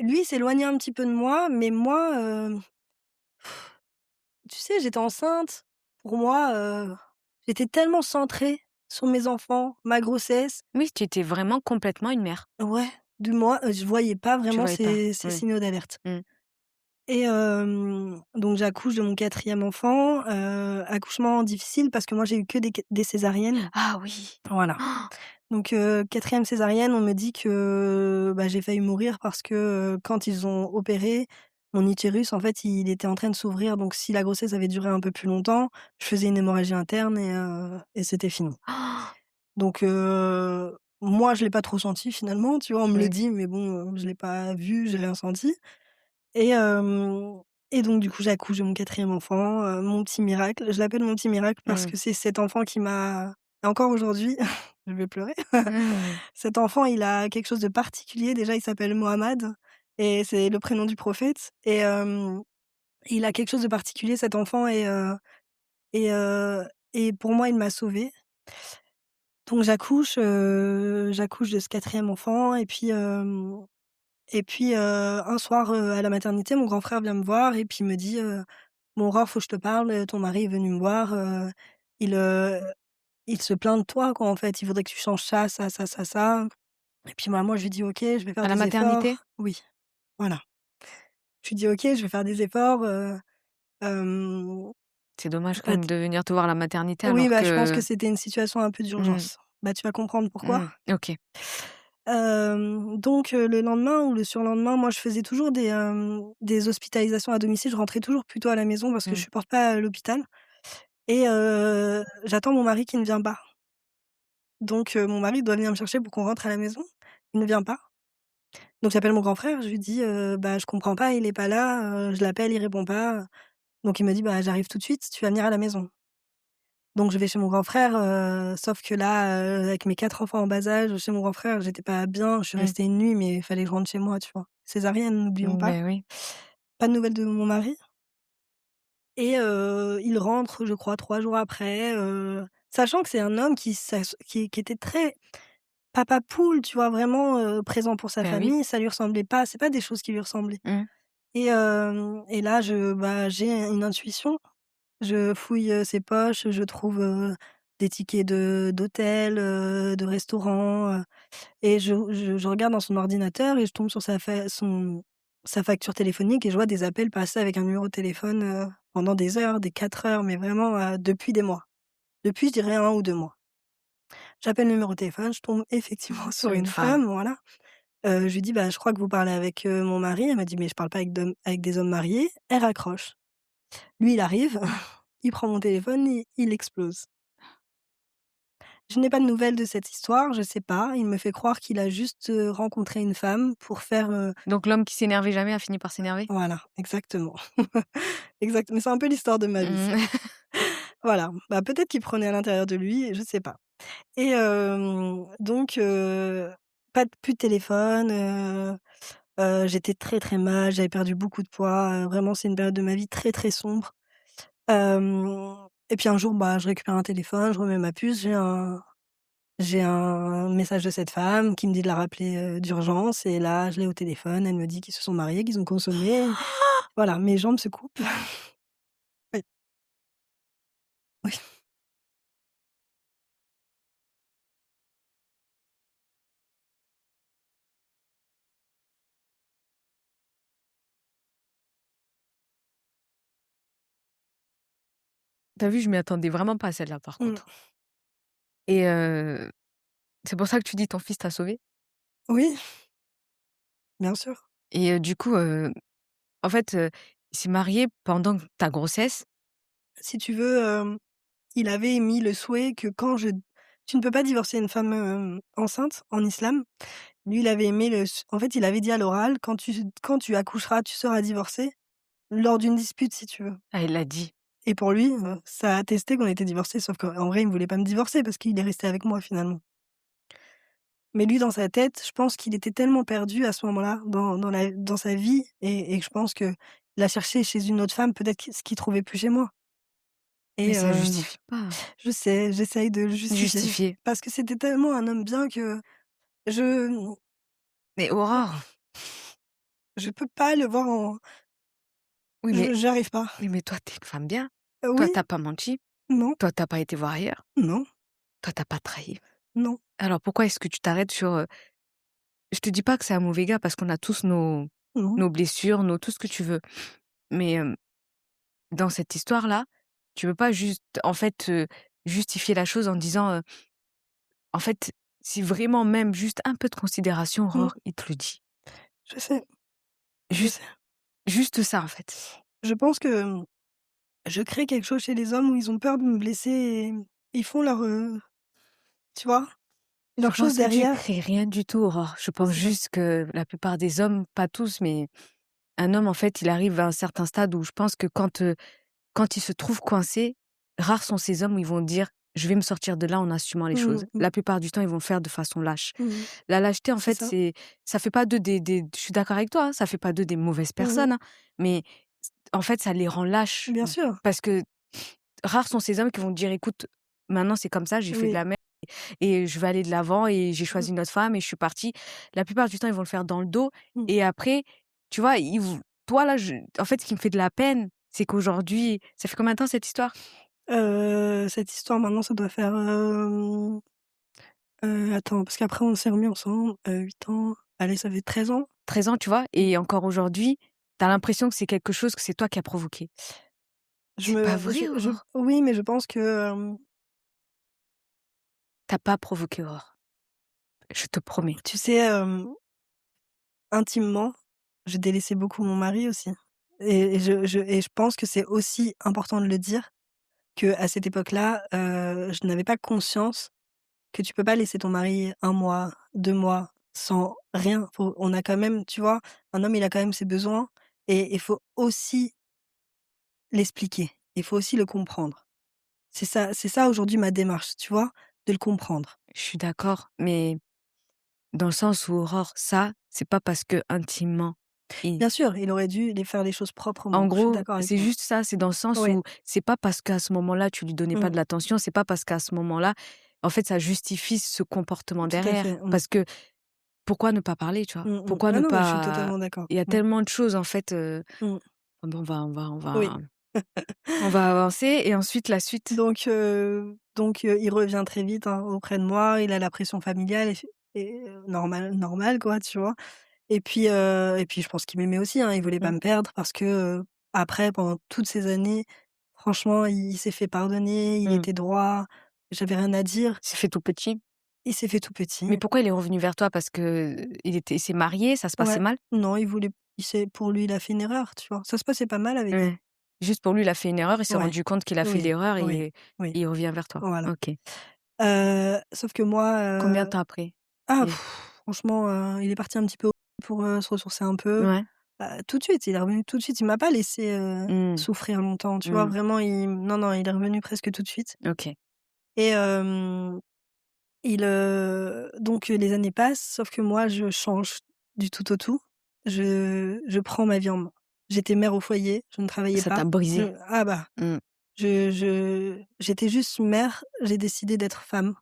lui il s'éloignait un petit peu de moi, mais moi, tu sais, j'étais enceinte. Pour moi, j'étais tellement centrée sur mes enfants, ma grossesse. Oui, tu étais vraiment complètement une mère. Ouais, de moi, je voyais pas Tu vraiment voyais pas. ces Mmh. signaux d'alerte Mmh. et donc j'accouche de mon quatrième enfant, accouchement difficile parce que moi j'ai eu que des césariennes. Ah oui! Voilà. Donc 4e césarienne, on me dit que, bah, j'ai failli mourir parce que, quand ils ont opéré, mon utérus, en fait, il était en train de s'ouvrir, donc si la grossesse avait duré un peu plus longtemps, je faisais une hémorragie interne et c'était fini. Donc moi, je l'ai pas trop senti finalement, tu vois? On me le Oui. dit, mais bon, je l'ai pas vu, j'ai rien senti et hem et donc du coup, j'accouche de mon quatrième enfant, mon petit miracle. Je l'appelle mon petit miracle parce Mmh. que c'est cet enfant qui m'a et encore aujourd'hui, je vais pleurer. Mmh. Cet enfant, il a quelque chose de particulier. Déjà, il s'appelle Mohammed et c'est le prénom du prophète et il a quelque chose de particulier cet enfant et heu et pour moi, il m'a sauvée. Donc j'accouche de ce quatrième enfant et puis, un soir, à la maternité, mon grand frère vient me voir et puis il me dit: «Bon Aurore, faut que je te parle, ton mari est venu me voir, il, heu, il se plaint de toi quoi, en fait. Il voudrait que tu changes ça, ça, ça, ça, ça». Et puis moi je lui dis: «OK, je vais faire À la des maternité? efforts». Oui, voilà. Je lui dis: «OK, je vais faire des efforts, hem, C'est dommage quand bah, même de venir te voir à la maternité oui, alors bah, je pense que que c'était une situation un peu mmh, d'urgence. Bah, tu vas comprendre pourquoi. OK. Donc le lendemain ou le surlendemain, moi, je faisais toujours des hospitalisations à domicile. Je rentrais toujours plus tôt à la maison parce que je Mmh. supporte pas l'hôpital et j'attends mon mari qui ne vient pas. Donc mon mari doit venir me chercher pour qu'on rentre à la maison. Il ne vient pas. Donc j'appelle mon grand frère, je lui dis: «Bah, je comprends pas, il est pas là, je l'appelle, il répond pas». Donc il me dit: «Bah, j'arrive tout de suite, tu vas venir à la maison». Donc je vais chez mon grand frère, sauf que là, avec mes 4 enfants en bas âge, chez mon grand frère, j'étais pas bien. Je suis Mmh. restée une nuit, mais il fallait que je rentre chez moi, tu vois? Césarienne, n'oublions Mmh, pas. beh, oui. Pas de nouvelles de mon mari et il rentre, je crois 3 jours après, sachant que c'est un homme qui était très papa poule, tu vois? Vraiment, présent pour sa Bah, oui. famille. Ça lui ressemblait pas, c'est pas des choses qui lui ressemblaient Mmh. et là j'ai une intuition. Je fouille, ses poches, je trouve, des tickets d'hôtel, de restaurant, et je regarde dans son ordinateur et je tombe sur sa facture téléphonique et je vois des appels passer avec un numéro de téléphone, pendant des heures, des 4 heures, mais vraiment, depuis des mois. Depuis, je dirais 1 ou 2 mois. J'appelle le numéro de téléphone, je tombe effectivement sur Sur une une femme. femme, voilà. Je lui dis: «Bah, je crois que vous parlez avec, mon mari». Elle m'a dit: «Mais je parle pas avec des hommes mariés». Elle raccroche. Lui, il arrive, il prend mon téléphone, il explose. Je n'ai pas de nouvelles de cette histoire, je sais pas. Il me fait croire qu'il a juste, rencontré une femme pour faire, Donc l'homme qui s'énervait jamais a fini par s'énerver? voilà, exactement. Exact, mais c'est un peu l'histoire de ma vie ça. Mmh. Voilà, bah, peut-être qu'il prenait à l'intérieur de lui, je sais pas et donc pas de plus de téléphone, j'étais très, très mal, j'avais perdu beaucoup de poids, vraiment c'est une période de ma vie très, très sombre. Hem et puis un jour, bah, je récupère un téléphone, je remets ma puce, j'ai un message de cette femme qui me dit de la rappeler, d'urgence et là, je l'ai au téléphone, elle me dit qu'ils se sont mariés, qu'ils ont consommé. Voilà, mes jambes se coupent. Oui, oui. Tu as vu, je m'y attendais vraiment pas à celle-là par Mmh. contre et c'est pour ça que tu dis ton fils t'a sauvée Oui, bien sûr. et du coup, en fait, il s'est marié pendant ta grossesse? Si tu veux, il avait émis le souhait que quand je tu ne peux pas divorcer une femme, enceinte en islam. Lui, il avait émis le s en fait, il avait dit à l'oral: «Quand tu accoucheras, tu seras divorcée». lors d'une dispute, si tu veux. Ah, il l'a dit. Et pour lui, ça a attesté qu'on était divorcés, sauf qu'en vrai, il me voulait pas me divorcer parce qu'il est resté avec moi finalement. Mais lui, dans sa tête, je pense qu'il était tellement perdu à ce moment-là dans sa vie et je pense qu'il a cherché chez une autre femme peut-être ce qu'il trouvait plus chez moi Mais et ça justifie pas. je sais, j'essaye de le justifier Justifier. parce que c'était tellement un homme bien que je Mais Aurore, je peux pas le voir en oui, mais j'arrive pas. oui, mais toi, tu es une femme bien. Toi, Oui, tu pas menti. non, Toi, tu pas été voir ailleurs. non, Toi, tu pas trahi. non. Alors pourquoi est-ce que tu t'arrêtes sur, je te dis pas que c'est un mauvais gars parce qu'on a tous Mmh. nos blessures, nos tout ce que tu veux. Mais, dans cette histoire-là, tu peux pas juste, en fait, justifier la chose en disant, en fait, si vraiment même juste un peu de considération, Mmh. Aurore, il te le dit. Je sais, je Juste sais. juste ça, en fait. Je pense que, je crée quelque chose chez les hommes où ils ont peur de me blesser et ils font leur, tu vois? Je Leur chose pense que tu derrière. crées rien du tout, Aurore. Je pense C'est ça. juste que la plupart des hommes, pas tous, mais un homme, en fait, il arrive à un certain stade où je pense que quand il se trouve coincé, rares sont ces hommes où ils vont dire: «Je vais me sortir de là en assumant les choses». Mmh mh. La plupart du temps, ils vont le faire de façon lâche. Mmh. La lâcheté, en C'est fait, ça. ça fait pas d'eux des je suis d'accord avec toi, hein, ça fait pas d'eux des mauvaises Mmh. personnes, hein, mais en fait, ça les rend lâches. Bien sûr. Parce que rares sont ces hommes qui vont dire: «Écoute, maintenant c'est comme ça, j'ai fait de Oui. la merde et je vais aller de l'avant et j'ai Mmh. choisi une autre femme et je suis partie». La plupart du temps, ils vont le faire dans le dos Mmh. et après, tu vois, ils vont toi là, en fait, ce qui me fait de la peine, c'est qu'aujourd'hui ça fait combien de temps cette histoire? Cette histoire maintenant ça doit faire, attends parce qu'après on s'est remis ensemble, 8 ans. Allez, ça fait 13 ans. 13 ans, tu vois? Mmh. Et encore aujourd'hui, tu as l'impression que c'est quelque chose que c'est toi qui as provoqué. Je C'est pas me vrai, je Aurore. oui, mais je pense que, Tu pas provoqué, Aurore. Je te promets. tu sais, intimement, j'ai délaissé beaucoup mon mari aussi et je pense que c'est aussi important de le dire qu'à cette époque-là, je n'avais pas conscience que tu peux pas laisser ton mari 1 mois, 2 mois sans rien. On a quand même, tu vois, un homme, il a quand même ses besoins et il faut aussi l'expliquer. Il faut aussi le comprendre. C'est ça aujourd'hui ma démarche, tu vois? De le comprendre. Je suis d'accord, mais dans le sens où Aurore, ça, c'est pas parce que intimement et Bien sûr, il aurait dû les faire les choses en proprement. Je suis gros, d'accord avec c'est toi. juste ça, c'est dans le sens Oui. où c'est pas parce qu'à ce moment-là, tu lui donnais pas Mmh. de l'attention, c'est pas parce qu'à ce moment-là, en fait, ça justifie ce comportement Tout à derrière. fait. Mmh. Parce que pourquoi ne pas parler, tu vois? Mmh mh. Pourquoi Ah ne non, mais je suis pas totalement d'accord. il y a Mmh. tellement de choses en fait, Mmh. bon, Oui. on va avancer et ensuite la suite. Donc il revient très vite, hein, auprès de moi. Il a la pression familiale et normal quoi, tu vois? Et puis je pense qu'il m'aimait aussi, hein. Il voulait pas Mmh, me perdre parce que, après pendant toutes ces années, franchement, il s'est fait pardonner, il mmh. était droit, j'avais rien à dire. C'est fait tout petit. Il s'est fait tout petit. Mais pourquoi il est revenu vers toi? Parce que il s'est marié, ça se passait Ouais. mal? Non, pour lui, il a fait une erreur, tu vois? Ça se passait pas mal avec lui. Ouais. Juste pour lui, il a fait une erreur, il s'est Ouais. rendu compte qu'il a fait Oui, l'erreur oui, et oui, il revient vers toi. voilà. OK. Sauf que moi, Combien de temps après? ah Et franchement, il est parti un petit peu pour, se ressourcer un peu. ouais. Tout de suite, il est revenu tout de suite. Il m'a pas laissé, Mmh. souffrir longtemps, tu vois? Mmh. Vraiment, non, non, il est revenu presque tout de suite OK. et donc les années passent, sauf que moi, je change du tout au tout. Je prends ma vie en main. J'étais mère au foyer, je ne travaillais Ça t'a pas. brisé. Ah bah, Mmh. j'étais juste mère, j'ai décidé d'être femme.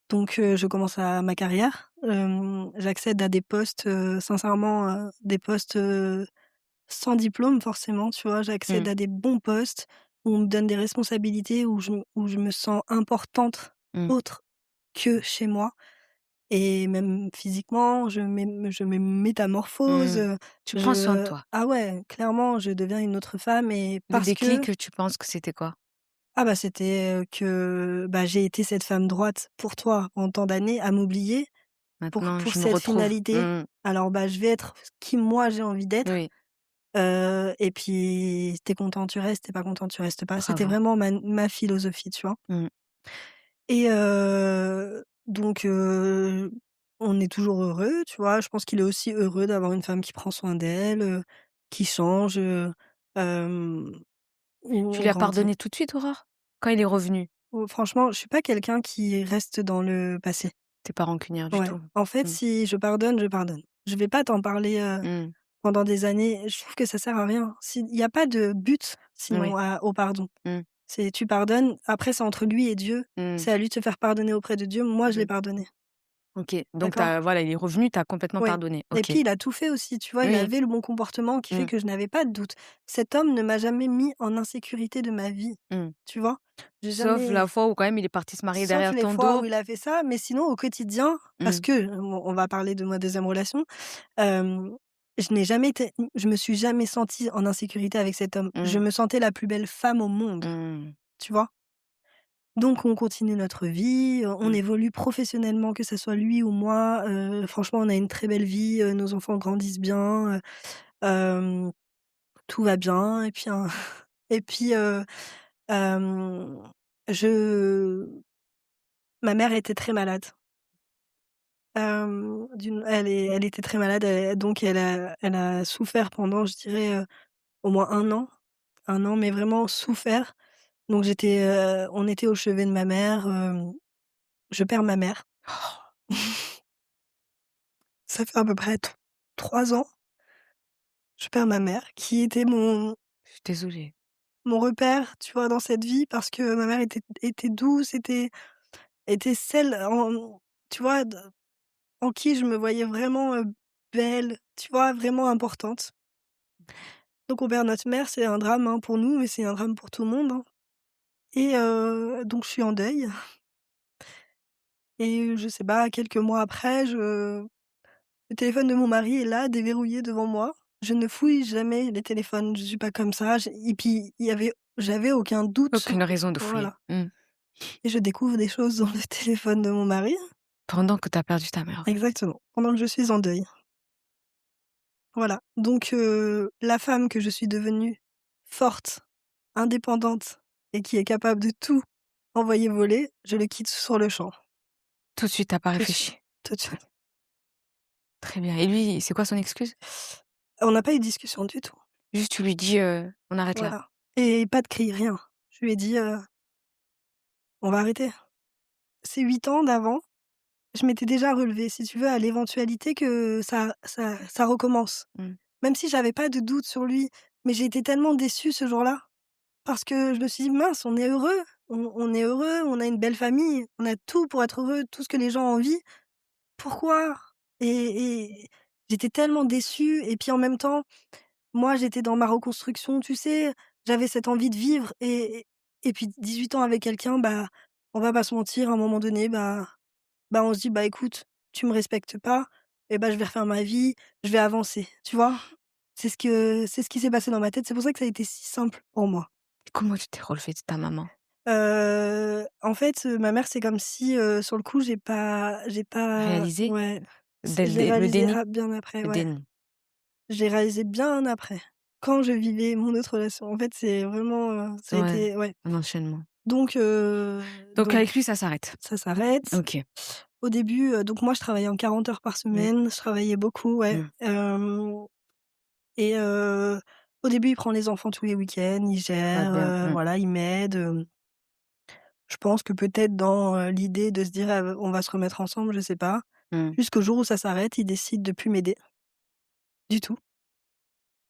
Donc je commence à ma carrière. J'accède à des postes, sincèrement, des postes, sans diplôme forcément, tu vois? Mmh. J'accède à des bons postes où on me donne des responsabilités, où je me sens importante Mmh. autre que chez moi et même physiquement, je me métamorphose, Mmh. Tu prends soin de toi. ah ouais, clairement, je deviens une autre femme et Le parce que déclic, tu penses que c'était quoi? ah bah, c'était, que, bah, j'ai été cette femme droite pour toi en tant d'années à m'oublier pour Maintenant, pour je me cette retrouve. finalité. Mmh. Alors, bah, je vais être qui moi j'ai envie d'être, Oui, et puis tu es content, tu restes, tu es pas content, tu restes pas. C'était bravo. vraiment ma philosophie, tu vois? Mmh. Et donc on est toujours heureux, tu vois? Je pense qu'il est aussi heureux d'avoir une femme qui prend soin d'elle, qui change, hem, Tu on lui as grandit. pardonné tout de suite, Aurore? Quand il est revenu? Oh, franchement, je suis pas quelqu'un qui reste dans le passé. Tu es pas rancunière du Ouais. tout? En fait, Mmh. si je pardonne, je pardonne. Je vais pas t'en parler, Mmh. pendant des années. Je trouve que ça sert à rien. Il y a pas de but sinon Oui. au pardon. Mmh. C'est tu pardonnes, après c'est entre lui et Dieu. Mmh. C'est à lui de se faire pardonner auprès de Dieu. Moi, je l'ai Mmh. pardonné. OK. Donc tu D'accord? voilà, il est revenu, tu as complètement Oui. pardonné. Et OK. puis il a tout fait aussi, tu vois? Il Oui. avait le bon comportement qui fait Mmh. que je n'avais pas de doute. Cet homme ne m'a jamais mis en insécurité de ma vie, Mmh. tu vois? J'ai Sauf la jamais fois où quand même il est parti se marier sauf derrière les ton fois dos. où il a fait ça, mais sinon au quotidien, parce Mmh. que on va parler de ma deuxième relation, hem, je me suis jamais sentie en insécurité avec cet homme. Je Mmh. me sentais la plus belle femme au monde, Mmh. tu vois? Donc on continue notre vie, on Mmh. évolue professionnellement, que ça soit lui ou moi, franchement on a une très belle vie, nos enfants grandissent bien, hem, tout va bien et puis un et puis, hem, je ma mère était très malade. Elle était très malade, donc elle a souffert pendant, je dirais, au moins 1 an. 1 an, mais vraiment souffert. Donc on était au chevet de ma mère, je perds ma mère. Ça fait à peu près 3 ans, je perds ma mère qui était Je suis désolée. mon repère, tu vois, dans cette vie parce que ma mère était douce, était celle tu vois, en qui je me voyais vraiment, belle, tu vois, vraiment importante. Donc on perd notre mère, c'est un drame, hein, pour nous, mais c'est un drame pour tout le monde, hein. Et donc je suis en deuil et je sais pas, quelques mois après, le téléphone de mon mari est là, déverrouillé devant moi. Je ne fouille jamais les téléphones, je suis pas comme ça, et puis j'avais aucun doute, Aucune raison de fouiller. voilà, Mmh. et je découvre des choses dans le téléphone de mon mari, Pendant que tu as perdu ta mère, ouais. exactement, pendant que je suis en deuil. Voilà, donc la femme que je suis devenue, forte, indépendante et qui est capable de tout envoyer voler, je le quitte sur le champ, Tout de suite, tu as pas tout de suite, réfléchi? tout de suite. Très bien. Et lui, c'est quoi son excuse? On n'a pas eu de discussion du tout, Juste tu lui dis: «On arrête là». voilà, et pas de cri, rien. Je lui ai dit: «On va arrêter». Ces 8 ans d'avant, je m'étais déjà relevée, si tu veux, à l'éventualité que ça recommence. Mmh. Même si j'avais pas de doute sur lui, mais j'ai été tellement déçue ce jour-là, parce que je me suis dit: «Mince, on est heureux, on est heureux, on a une belle famille, on a tout pour être heureux, tout ce que les gens ont envie. Pourquoi?» Et j'étais tellement déçue et puis en même temps, moi j'étais dans ma reconstruction, tu sais? J'avais cette envie de vivre et puis 18 ans avec quelqu'un, bah, on va pas se mentir, à un moment donné, bah, on se dit: «Bah, écoute, tu me respectes pas et bah, je vais refaire ma vie, je vais avancer», tu vois? C'est ce qui s'est passé dans ma tête, c'est pour ça que ça a été si simple pour moi. Et comment tu t'es relevée de ta maman? En fait, ma mère, c'est comme si, sur le coup, j'ai pas Réalisée? ouais, Dès je l'ai le réalisé déni? bien après, Le ouais. déni. Je l'ai réalisé bien après, quand je vivais mon autre relation. En fait, c'est vraiment, ça a Ouais, été ouais. un enchaînement. Donc Donc avec lui, ça s'arrête? ça s'arrête. OK. Au début, donc moi, je travaillais en 40 heures par Mmh. semaine, je travaillais beaucoup, ouais, Mmh. et au début, il prend les enfants tous les week-ends, il Tout va gère, bien. Mmh. voilà, il m'aide, je pense que peut-être dans, l'idée de se dire: On va se remettre ensemble», je sais pas. Mmh. Jusqu'au jour où ça s'arrête, il décide de plus m'aider du tout.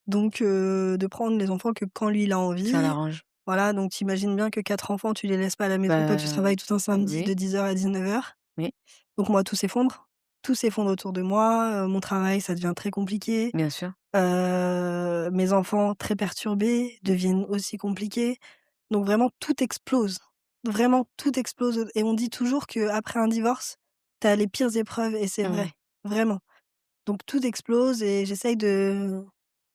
Donc de prendre les enfants que quand lui il a Ça envie. l'arrange. Voilà, donc tu imagines bien que 4 enfants, tu les laisses pas à la maison. Toi, tu Bah, travailles tout un samedi oui, de 10 heures à 19 heures. oui, Donc moi, tout s'effondre. Tout s'effondre autour de moi, mon travail, ça devient très compliqué. bien sûr. Mes enfants, très perturbés, deviennent aussi compliqués. Donc vraiment, tout explose. Vraiment, tout explose et on dit toujours qu'après un divorce, tu as les pires épreuves et c'est Mmh. vrai, vraiment. Donc tout explose et j'essaye de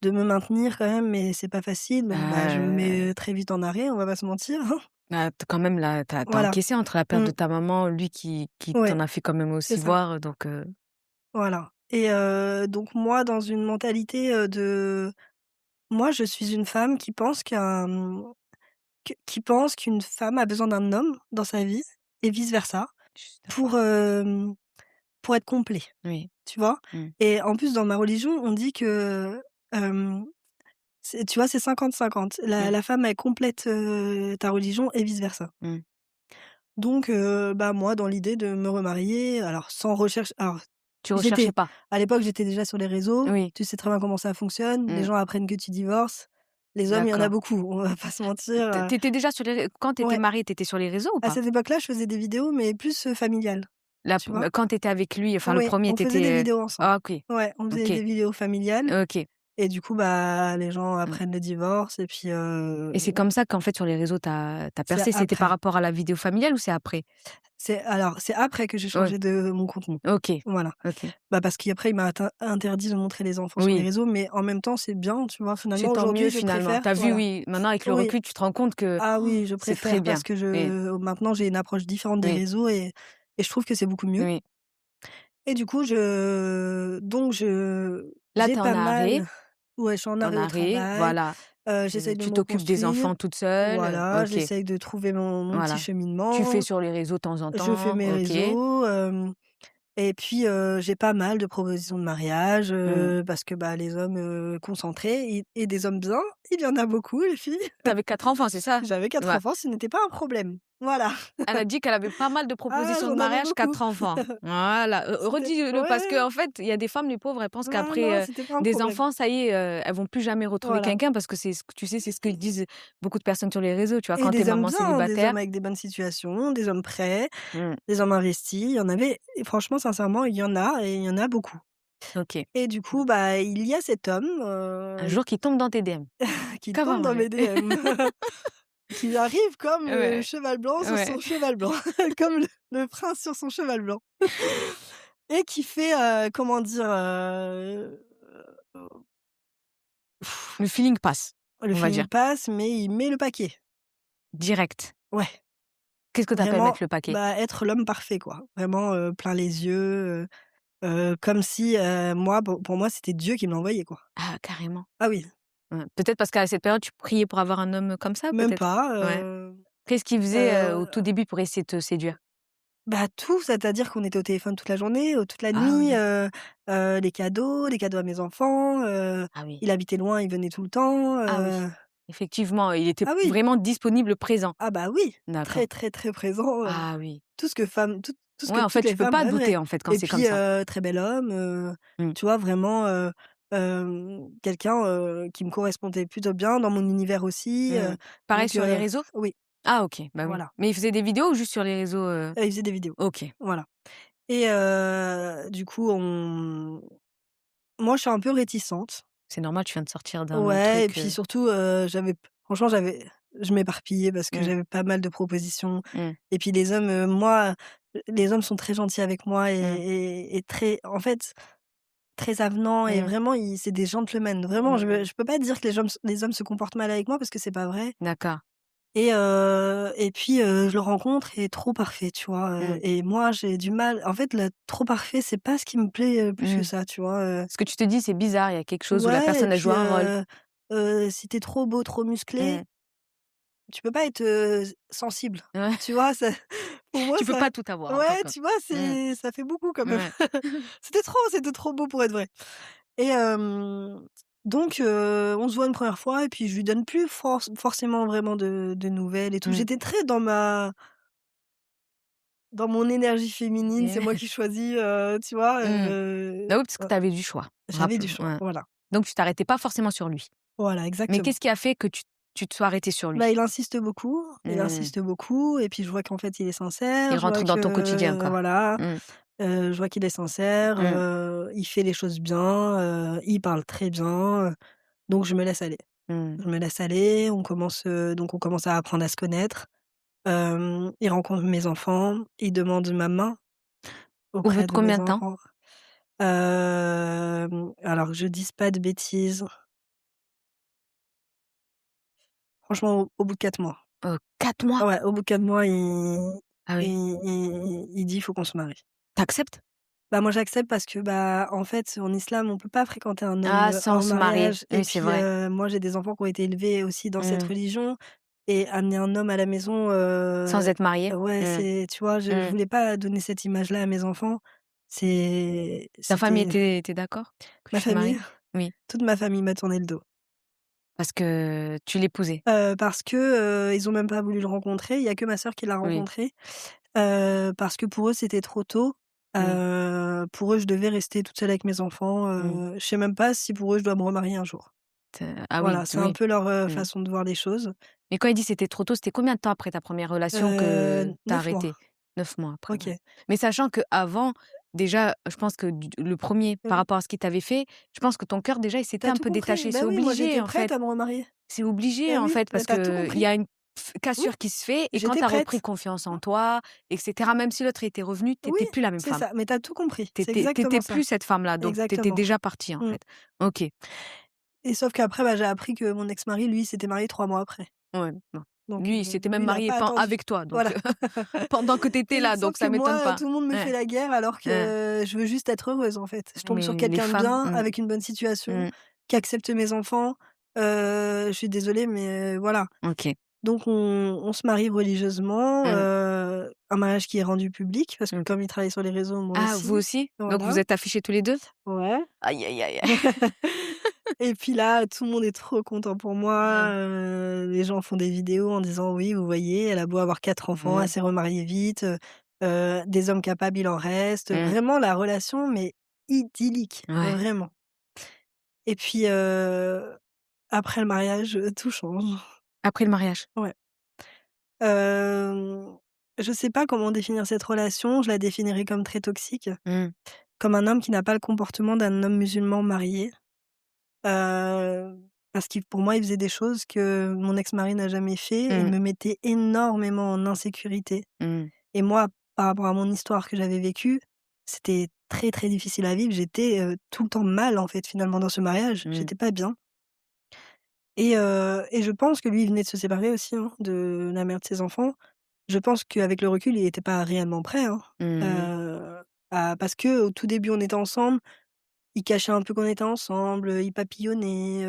me maintenir quand même, mais c'est pas facile. Donc bah, je me Bah, mets très vite en arrêt, on va pas se mentir, hein. bah, tu quand même là, tu as Voilà. encaissé entre la perte Mmh. de ta maman, lui qui Ouais, t'en a fait quand même c'est aussi ça. voir, donc Voilà et donc moi, dans une mentalité, de moi, je suis une femme qui pense qui pense qu'une femme a besoin d'un homme dans sa vie et vice versa je suis pour, d'accord. pour être complet, Oui. tu vois? Mmh. Et en plus, dans ma religion, on dit que, hem Tu vois, c'est 50-50. La Mmh. la femme, elle complète, ta religion et vice versa. Mmh. Donc bah, moi, dans l'idée de me remarier, alors sans recherche alors Tu j'étais recherchais pas? à l'époque, j'étais déjà sur les réseaux. Oui. Tu sais très bien comment ça fonctionne. Les Mmh. gens apprennent que tu divorces. Les hommes, il y en a D'accord. beaucoup, on va pas se mentir, Tu étais déjà sur les ré quand tu étais ouais. mariée, tu étais sur les réseaux ou À pas? cette époque-là, je faisais des vidéos, mais plus, familiales, La tu p vois? Quand tu étais avec lui, enfin le Ouais, premier, on tu faisait des étais, vidéos ensemble. ah OK, Ouais, on faisait OK, des vidéos familiales OK. et du coup, bah, les gens Mmh. apprennent le divorce et puis, Et c'est comme ça qu'en fait sur les réseaux tu as c'est percé? C'était par après. rapport à la vidéo familiale ou c'est après? C'est après que j'ai Ouais, changé de mon contenu. OK, Voilà. OK. Bah, parce qu'après il m'a interdit de montrer les enfants sur les Oui, réseaux, mais en même temps, c'est bien, tu vois? c'est Finalement, tant mieux aujourd'hui, je finalement. Tu préfère as vu, voilà. oui, maintenant avec le Oui. recul, tu te rends compte que Ah oui, je c'est très préfère parce bien. que Oui, maintenant, j'ai une approche différente des oui, réseaux et je trouve que c'est beaucoup mieux oui. et du coup, Là, tu j'ai es en pas arrêt, mal ouais, je suis en tu es en arrêt au arrêt, travail, voilà. j'essaye de Tu me t'occupes des reconstruire. enfants toute seule, Voilà, OK, j'essaye de trouver mon petit voilà. Tu fais cheminement. sur les réseaux de temps en Je fais temps, mes OK. réseaux, et puis, j'ai pas mal de propositions de mariage, Mmh. parce que, bah, les hommes, concentrés et des hommes bien, il y en a beaucoup les filles. Tu avais 4 enfants, c'est ça? J'avais 4 Ouais. enfants, ce n'était pas un problème. Voilà. Elle a dit qu'elle avait pas mal de Ah, propositions de j'en avais mariage, beaucoup. 4 enfants. Voilà, C'était redis-le parce ouais, qu'en fait, il y a des femmes, les pauvres, elles pensent non, non, qu'après, c'était pas un des problème. enfants, ça y est, elles vont plus jamais retrouver Voilà quelqu'un parce que c'est ce que tu sais, c'est ce que disent beaucoup de personnes sur les réseaux, tu vois? et Quand tu es des hommes maman bien, hein, des célibataire. hommes avec des bonnes situations, des hommes prêts, Mmh, des hommes investis. Il y en avait et franchement, sincèrement, il y en a et il y en a beaucoup OK. et du coup, bah, il y a cet homme, Un jour qui tombe dans tes DM. qui Comme un tombe dans vrai. mes DM. Qui arrive comme le Ouais, cheval blanc sur ouais. son cheval blanc, comme le prince sur son cheval blanc et qui fait, comment dire? Le feeling passe, Le on va feeling dire. passe, mais il met le paquet. Direct. Ouais, Qu'est-ce que tu appelles vraiment, mettre le paquet? bah, être l'homme parfait, quoi. Vraiment, plein les yeux, comme si, moi, pour moi, c'était Dieu qui me l'envoyait, quoi. Ah, carrément. Ah oui, Ouais. Peut-être parce qu'à cette période, tu priais pour avoir un homme comme ça, même peut-être? pas, Ouais. Qu'est-ce qu'il faisait, au tout début pour essayer de te séduire? bah, tout, c'est-à-dire qu'on était au téléphone toute la journée, toute la Ah nuit, oui. les cadeaux à mes enfants, Ah oui. il habitait loin, il venait tout le temps, Ah oui. Effectivement, il était ah oui, vraiment disponible, présent. ah bah oui, D'accord. très, très, très présent, Ah oui. tout ce que tout ce que Ouais, en fait, toutes tu les peux femmes pas douter, rêveraient en fait, quand et c'est comme puis, ça. très bel homme, Mmh. tu vois? Vraiment, quelqu'un, qui me correspondait plutôt bien dans mon univers aussi, Mmh. Pareil donc sur les réseaux? oui, Ah OK, bah oui. voilà, Mais il faisait des vidéos ou juste sur les réseaux, il faisait des vidéos, OK. voilà et du coup, on moi, je suis un peu réticente. C'est normal, tu viens de sortir d'un Ouais et truc, puis surtout, franchement, je m'éparpillais parce que mmh, j'avais pas mal de propositions mmh, et puis les hommes, les hommes sont très gentils avec moi mmh, et très en fait, très avenants et mmh, vraiment c'est des gentlemen. Vraiment, mmh. je peux pas dire que les hommes se comportent mal avec moi parce que c'est pas vrai D'accord. et puis, je le rencontre et trop parfait, tu vois? Mmh, Et moi, j'ai du mal en fait, le trop parfait, c'est pas ce qui me plaît, plus que mmh. ça, tu vois? Ce que tu te dis, c'est bizarre, il y a quelque chose où la Ouais et personne, elle puis, joue un rôle. si tu es trop beau, trop musclé, Mmh. tu peux pas être, sensible. Ouais. Tu vois? Ça pour moi Tu peux ça pas tout avoir, en fin de ouais, compte. tu vois? Mmh. Ça fait beaucoup quand même. Ouais. C'était trop beau pour être vrai et donc on se voit une première fois et puis je lui donne plus forcément vraiment de nouvelles et tout. Mmh. J'étais très dans mon énergie féminine, c'est moi qui choisis, tu vois? Mmh. Bah oui, parce que Ouais, tu avais du choix, j'avais du rappel choix, ouais. voilà. Donc tu t'arrêtais pas forcément sur lui. Voilà, Mais exactement. qu'est-ce qui a fait que tu te sois arrêtée sur Bah, lui? il Mmh. insiste beaucoup et puis je vois qu'en fait il est sincère, Il je vois rentre dans ton quotidien, que quoi. voilà, Mmh. je vois qu'il est sincère, Mmh. il fait les choses bien, il parle très bien, donc je me laisse aller. Mmh. Je me laisse aller, on commence à apprendre à se connaître, il rencontre mes enfants, il demande ma main Au bout auprès de de mes combien de temps? enfants. Alors que je dise pas de bêtises, franchement au bout de 4 mois. 4 mois? Ouais, au bout de 4 mois, Ah oui. il dit: «Il faut qu'on se marie». Tu acceptes? Bah, moi, j'accepte parce que, bah, en fait, en islam, on peut pas fréquenter un homme, Ah, sans hors se marier. mariage et Oui, c'est puis, vrai. moi, j'ai des enfants qui ont été élevés aussi dans cette Mmh. religion et amener un homme à la maison, Sans être marié? ouais, Mmh. c'est tu vois, je Mmh. voulais pas donner cette image-là à mes enfants. Ta famille C'était était d'accord que ma tu te maries? famille, Oui. toute ma famille m'a tourné le dos. Parce que tu l'épousais? Parce que, ils ont même pas voulu le rencontrer. Il y a que ma sœur qui l'a Oui. rencontré, parce que pour eux, c'était trop tôt. Mmh. Pour eux, je devais rester toute seule avec mes enfants, Mmh. je sais même pas si pour eux, je dois me remarier un jour. Ah oui, Voilà, c'est un oui. peu leur, Mmh. façon de voir les choses. Mais quand il dit: «C'était trop tôt», c'était combien de temps après ta première relation que tu as 9 mois. arrêté? 9 mois après, ouais. OK. Mais sachant qu'avant, déjà, je pense que le premier par Mmh. rapport à ce qu'il t'avait fait, je pense que ton cœur déjà, il s'était Tu un tout peu compris. détaché. C'est Ben oui, moi, obligé, j'étais en prête fait. à me remarier. C'est obligé, Eh en oui, fait, bah, parce tu tout qu'il y compris. a une Oui, cassure qui se fait et quand j'étais tu as repris prête. confiance en toi et cetera, même si l'autre était revenu, tu Oui, étais plus la même c'est femme. ça, mais tu tout compris. Tu C'est étais exactement ça. plus cette femme-là, donc tu étais Exactement. déjà partie, en Mmh. fait. OK. Et sauf qu'après, bah, j'ai appris que mon ex-mari, lui, s'était marié 3 mois après. Ouais, bon. Donc Lui, il s'était même lui, il a marié pas attendu. avec toi, donc Voilà. pendant que tu étais Et là, sauf donc que ça m'étonne moi, pas. tout le monde me fait Ouais, la guerre alors ouais. que je veux juste être heureuse, en fait. Je tombe sur Mais les quelqu'un de femmes, bien, avec une bonne situation, mmh, qui accepte mes enfants. Je suis désolée, mais voilà. OK. Donc on se marie religieusement, Mmh. un mariage qui est rendu public parce que OK. comme il travaille sur les réseaux, moi Ah, vous aussi. aussi? Donc vous Voilà. êtes affichés tous les 2. Ouais. Aïe, aïe, aïe, aïe. Et puis là, tout le monde est trop content pour moi, Mmh. les gens font des vidéos en disant: «Oui, vous voyez, elle a beau avoir 4 enfants, elle Mmh. s'est remariée vite, des hommes capables, il en reste». Mmh. Vraiment la relation, mais idyllique, Ouais. vraiment. Et puis, après le mariage, tout change. Après le mariage? Ouais. Hem, je sais pas comment définir cette relation, je la définirais comme très toxique, Mmh. comme un homme qui n'a pas le comportement d'un homme musulman marié. Parce qu'il pour moi, il faisait des choses que mon ex-mari n'a jamais fait et Mmh. me mettait énormément en insécurité. Mmh. Et moi, par rapport à mon histoire que j'avais vécue, c'était très, très difficile à vivre. J'étais, tout le temps mal, en fait, finalement, dans ce mariage. Mmh. J'étais pas bien et je pense que lui, il venait de se séparer aussi, hein, de la mère de ses enfants. Je pense qu'avec le recul, il était pas réellement prêt, hein, Mmh. parce qu'au tout début, on était ensemble, il cachait un peu qu'on était ensemble, il papillonnait,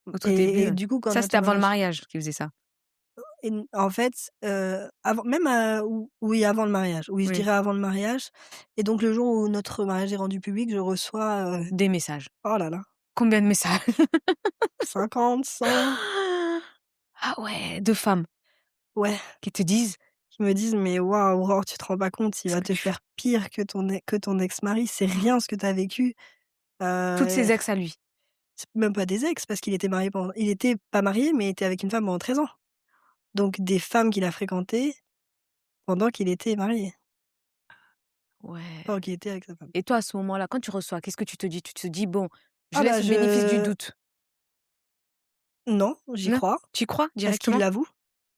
Au tout début, et du coup, quand ça, c'était notre avant le mariage mariage qu'il faisait ça? et en fait, avant même, oui, avant le mariage, oui, je Oui. dirais avant le mariage. Et donc le jour où notre mariage est rendu public, je reçois, Des messages. oh là là, Combien de messages? 50, 100, Ah ouais, de femmes ouais, qui te disent: qui me disent: «Mais waouh, Aurore, tu te rends pas compte, il «Ce va que te tu fais». faire pire que ton ex-mari, c'est rien ce que tu as vécu». Toutes Heu, ses ex à lui. c'est même pas des ex parce qu'il était pas marié, mais il était avec une femme pendant 13 ans. Donc des femmes qu'il a fréquentées pendant qu'il était marié, Ouais. pendant qu'il était avec sa femme. Et toi, à ce moment-là, quand tu reçois, qu'est-ce que tu te dis? Tu te dis: «Bon, je Ah laisse bah, le bénéfice du doute». non, j'y Non? crois Tu y crois parce qu'il directement? l'avoue,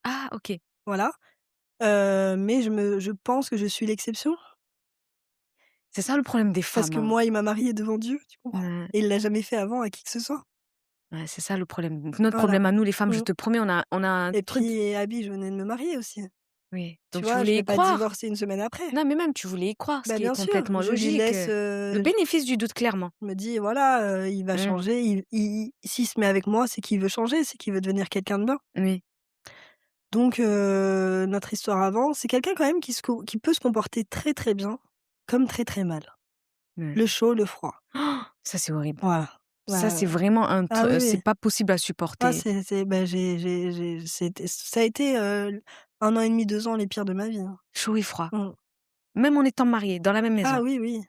Ah OK. voilà. Mais je pense que je suis l'exception C'est ça le problème des parce femmes, que hein. moi, il m'a mariée devant Dieu, tu comprends? Ouais, Et il l'a jamais fait avant à qui que ce soit. ouais, c'est ça le problème. Donc notre Voilà. problème à nous les femmes, je Mmh. te promets, on a un Et truc. puis Abby, je venais de me marier aussi. Oui, Tu donc tu vois? Je voulais vais y pas croire. divorcer une semaine après. Non, mais même tu voulais y croire, ce Bah, qui est bien sûr, complètement je lui logique, laisse, le bénéfice du doute clairement. je me dis: «Voilà, il va Mmh. changer, s'il se met avec moi, c'est qu'il veut changer, c'est qu'il veut devenir quelqu'un de bien». Oui. Donc notre histoire avance. C'est quelqu'un quand même qui peut se comporter très, très bien, comme très, très mal. Mmh. Le chaud, le froid. Ça, c'est horrible. Voilà. Ça, c'est Bah, vraiment ah oui, c'est oui. pas possible à Ah supporter. c'est bah, ça a été, 1 an et demi, 2 ans les pires de ma vie, hein. Chaud et froid. Mmh. Même en étant mariés, dans la même Ah maison. oui, oui.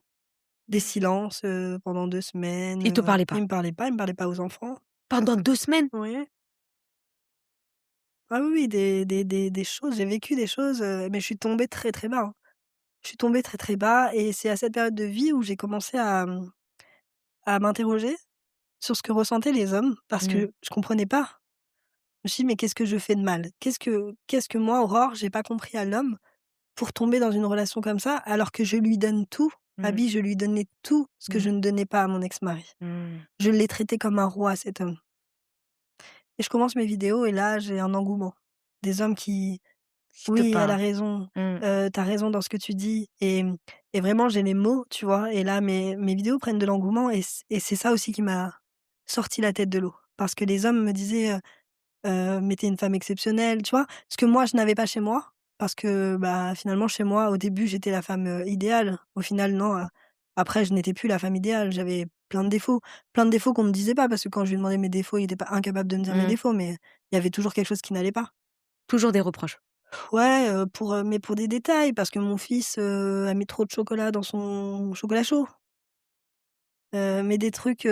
Des silences, pendant 2 semaines, Ils te parlaient pas? il me parlait pas aux enfants. Pendant 2 semaines? Oui. Ah oui, oui, des choses, j'ai vécu des choses, mais je suis tombée très, très bas, hein. Je suis tombée très, très bas et c'est à cette période de vie où j'ai commencé à m'interroger sur ce que ressentaient les hommes parce Mmh. que je comprenais pas. Je me suis dit: «Mais qu'est-ce que je fais de mal? Qu'est-ce que moi, Aurore, j'ai pas compris à l'homme pour tomber dans une relation comme ça alors que je lui donne tout?» Mmh. Abby, je lui donnais tout ce que Mmh. je ne donnais pas à mon ex-mari. Mmh. Je l'ai traité comme un roi, cet homme. Et je commence mes vidéos et là, j'ai un engouement. Des hommes qui: Qui te «Oui, elle a parle. raison, Mmh. tu raison dans ce que tu dis» et vraiment j'ai les mots, tu vois? Et là, mes vidéos prennent de l'engouement et c'est ça aussi qui m'a sorti la tête de l'eau. Parce que les hommes me disaient, «Mais tu es une femme exceptionnelle», tu vois? Ce que moi je n'avais pas chez moi, parce que, bah, finalement chez moi, au début, j'étais la femme, idéale. Au final, non, après je n'étais plus la femme idéale. J'avais plein de défauts. Plein de défauts qu'on me disait pas parce que quand je lui demandais mes défauts, il était pas incapable de me dire mes Mmh. défauts, mais il y avait toujours quelque chose qui n'allait pas. Toujours des reproches? Ouais, mais pour des détails, parce que mon fils, a mis trop de chocolat dans son chocolat chaud. Mais des trucs,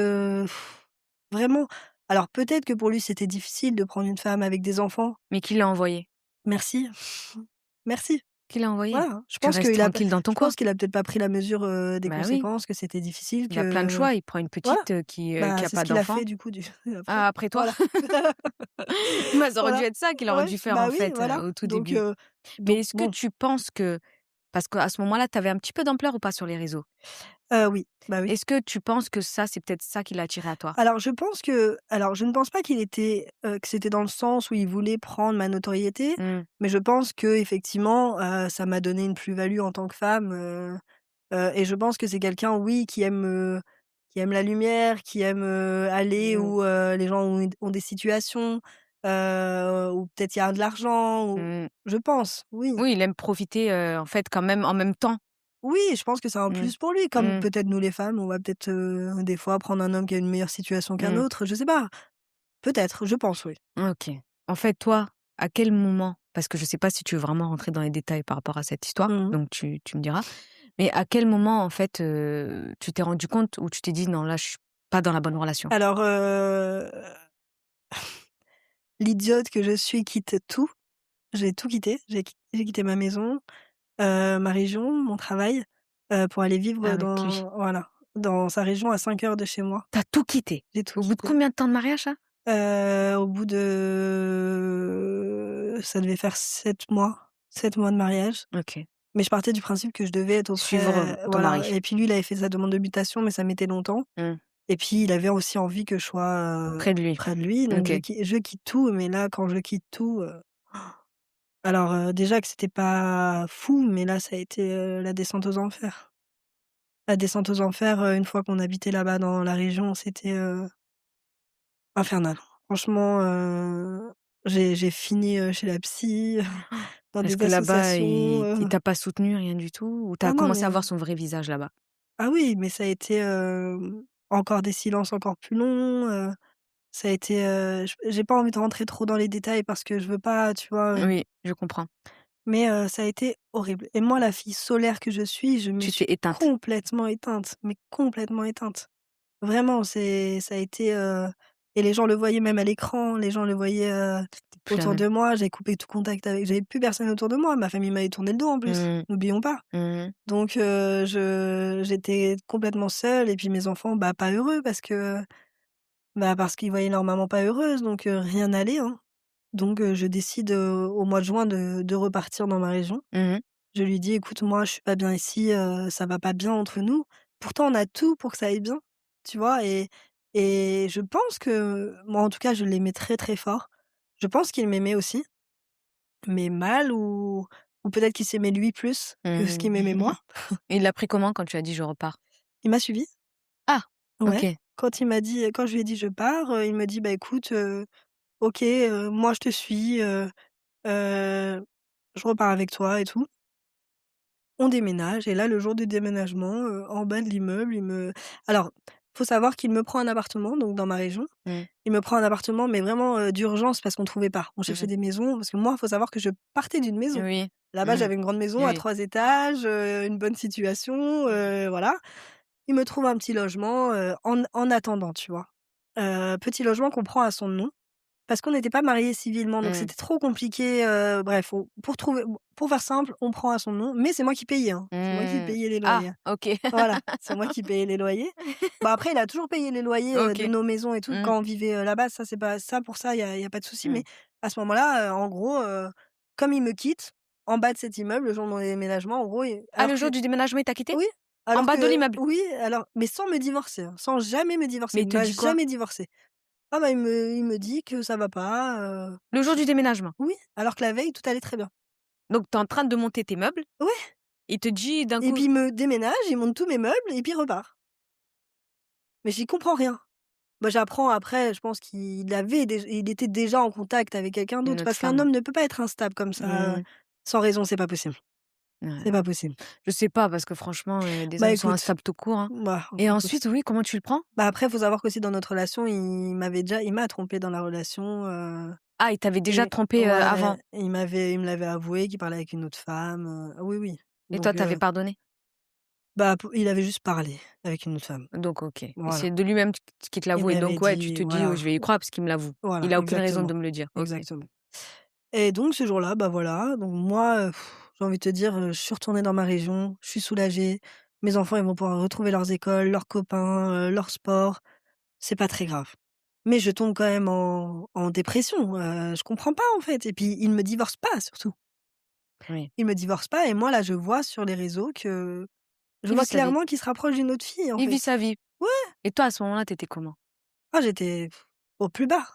vraiment alors peut-être que pour lui, c'était difficile de prendre une femme avec des enfants. Mais qui l'a envoyé? Merci, merci. Qui l'a envoyé? Voilà, Tu restes tranquille dans ton je pense coin. qu'il a peut-être pas pris la mesure, des Bah oui, conséquences, que c'était difficile, il a plein de que choix, il prend une voilà, petite, qui bah, a c'est ce pas qu'il a d'enfant. fait du coup après. Ah, après toi? Voilà. Bah, ça aurait dû Voilà. être ça qu'il aurait Ouais, dû faire bah en oui, fait, voilà. au tout début. Mais est-ce que Bon, tu penses que parce qu'à ce moment-là, tu avais un petit peu d'ampleur ou pas sur les réseaux? oui, bah oui. Est-ce que tu penses que ça, c'est peut-être ça qui l'a attiré à toi? Alors je ne pense pas que c'était dans le sens où il voulait prendre ma notoriété, Mmh, mais je pense qu'effectivement, ça m'a donné une plus-value en tant que femme, et je pense que c'est quelqu'un, oui, qui aime la lumière, qui aime, aller mmh, où, les gens ont des situations, où peut-être il y a de l'argent ou mmh. je pense, oui. Oui, il aime profiter, en fait, quand même en même temps. Oui, je pense que c'est un Mmh, plus pour lui, comme mmh, peut-être nous les femmes, on va peut-être, des fois prendre un homme qui a une meilleure situation qu'un mmh. autre, je sais pas. Peut-être, je pense, oui. OK. En fait, toi, à quel moment parce que je sais pas si tu veux vraiment rentrer dans les détails par rapport à cette histoire, Mmh. donc tu me diras. Mais à quel moment, en fait, tu t'es rendu compte où tu t'es dit: «Non, là, je suis pas dans la bonne relation»? Alors, l'idiote que je suis quitte tout. J'ai tout quitté. J'ai quitté ma maison, ma région, mon travail, pour aller vivre Avec lui. dans sa région à 5 heures de chez moi. Tu as tout quitté? J'ai tout Au bout de quitté. combien de temps de mariage, ça? Au bout de ça devait faire 7 mois de mariage. OK. Mais je partais du principe que je devais être Suivre, auprès ton voilà mari. et puis lui, il avait fait sa demande de mutation, mais ça mettait longtemps Mmh. et puis il avait aussi envie que je sois, Près de lui. près de lui, donc OK. je quitte tout, mais là, quand je quitte tout, alors, déjà que c'était pas fou, mais là, ça a été, la descente aux enfers. La descente aux enfers, une fois qu'on habitait là-bas dans la région, c'était, infernal. Franchement, j'ai fini, chez la psy, dans Est-ce des que là-bas, associations, il t'a pas soutenu, rien du tout? Ou tu ah as non, commencé mais à voir son vrai visage là-bas? ah oui, mais ça a été, encore des silences encore plus longs, ça a été, j'ai pas envie de rentrer trop dans les détails parce que je veux pas, tu vois? Oui, je comprends. Mais ça a été horrible et moi, la fille solaire que je suis, je me Tu t'es suis éteinte. complètement éteinte, mais complètement éteinte. Vraiment, ça a été, et les gens le voyaient même à l'écran, les gens le voyaient, Tu plus la autour même. de moi. J'ai coupé tout contact avec j'avais plus personne autour de moi. Ma famille m'avait tourné le dos en plus, Mmh. n'oublions pas. Mmh. Donc j'étais complètement seule et puis mes enfants, bah, pas heureux parce qu'ils voyaient leur maman pas heureuse donc rien n'allait, hein. Donc je décide, au mois de juin de repartir dans ma région. Mmh. Je lui dis: «Écoute, moi, je suis pas bien ici, ça va pas bien entre nous. Pourtant, on a tout pour que ça aille bien», tu vois? Et je pense que moi, en tout cas, je l'aimais très, très fort. Je pense qu'il m'aimait aussi, mais mal ou peut-être qu'il s'aimait lui plus que ce qu'il Mmh. m'aimait moi. Il l'a pris comment quand tu as dit: «Je repars»? Il m'a suivi. Ah! Ouais. OK. Quand je lui ai dit: «Je pars», il me dit: «Bah, écoute, OK, moi, je te suis, heu, je repars avec toi et tout». On déménage et là, le jour du déménagement, en bas de l'immeuble, alors, faut savoir qu'il me prend un appartement, donc dans ma région. Mmh. Il me prend un appartement, mais vraiment, d'urgence parce qu'on trouvait pas. On cherchait Mmh. des maisons parce que moi, faut savoir que je partais d'une maison. Oui. Là-bas, Mmh. j'avais une grande maison à Oui. 3 étages, une bonne situation, voilà. Il me trouve un petit logement, en attendant, tu vois? Petit logement qu'on prend à son nom. Parce qu'on n'était pas mariés civilement, donc Mmh. c'était trop compliqué, bref, pour faire simple, on prend à son nom, mais c'est moi qui payais, hein. C'est moi qui Mmh. payais les Ah! loyers. OK. Voilà, c'est moi qui payais les loyers. Bah, après, il a toujours payé les loyers, de OK. nos maisons et tout Mmh. quand on vivait, là-bas, ça c'est pas ça pour ça, il y a pas de souci, mais Mmh. à ce moment-là, en gros, comme il me quitte, en bas de cet immeuble, le jour de mon déménagement, en gros, Ah, alors le que jour du déménagement, il t'a quittée? oui, En alors bas de que l'immeuble? oui, alors mais sans me divorcer, hein, sans jamais me divorcer. Mais il Il te m'a dit quoi? jamais divorcé. Ah bah, il me dit que ça va pas, Le jour du déménagement? oui, alors que la veille, tout allait très bien. Donc tu es en train de monter tes meubles, Ouais il te dit d'un et coup puis il me déménage, il monte tous mes meubles et puis il repart. Mais j'y comprends rien. Bah, j'apprends après, je pense il était déjà en contact avec quelqu'un une d'autre autre parce qu'un femme? homme ne peut pas être instable comme ça, Mmh. sans raison, c'est pas possible. Ouais. C'est pas possible. Je sais pas parce que franchement, des Bah, hommes sont écoute, instables tout court, hein. bah, Et écoute. ensuite, oui, comment tu le prends? Bah, après, faut savoir qu'aussi dans notre relation, il m'a trompée dans la relation, Ah, il t'avait déjà et trompé, avant ouais, il me l'avait avoué qu'il parlait avec une autre femme, oui, oui. et toi, Donc t'avais pardonné? bah, p il avait juste parlé avec une autre femme. Donc OK. Et c'est Voilà. de lui-même qui te Il l'avoue et m'avait donc ouais, tu dit te dis: «Oh, voilà, je vais y croire parce qu'il me l'avoue. voilà, Il a aucune raison de exactement, me le dire». OK. exactement. Et donc ce jour-là, bah, voilà, donc moi, j'ai envie de te dire, je suis retournée dans ma région, je suis soulagée. Mes enfants, ils vont pouvoir retrouver leurs écoles, leurs copains, leur sport. C'est pas très grave. Mais je tombe quand même en dépression, je comprends pas, en fait, et puis il me divorce pas surtout. Oui. Il me divorce pas et moi là, je vois sur les réseaux que je Il vit vois sa vie. clairement qu'il se rapproche d'une autre fille, en Il vit fait. sa vie. Ouais, Et toi, à ce moment-là, t'étais comment? ah j'étais au plus bas.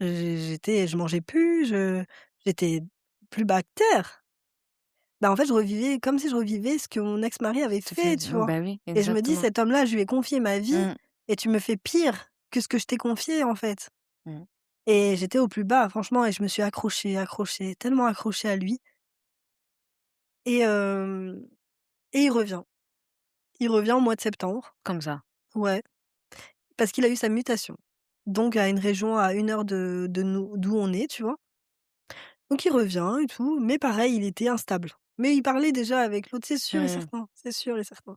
Je mangeais plus, j'étais plus bas que terre. Bah, en fait, je revivais comme si je revivais ce que mon ex-mari avait Ça fait fait, tu vois? bah, oui, Et je me dis: exactement. «Cet homme-là, je lui ai confié ma vie Mmh. et tu me fais pire que ce que je t'ai confié, en fait». Mmh. Et j'étais au plus bas, franchement, et je me suis accrochée, accrochée, tellement accrochée à lui, et hem et il revient. Il revient au mois de septembre. Comme ça. Ouais, parce qu'il a eu sa mutation. Donc à une région à 1 heure de nous d'où on est, tu vois? Donc il revient et tout, mais pareil, il était instable. Mais il parlait déjà avec l'autre, c'est sûr et Mmh. certain, c'est sûr et certain.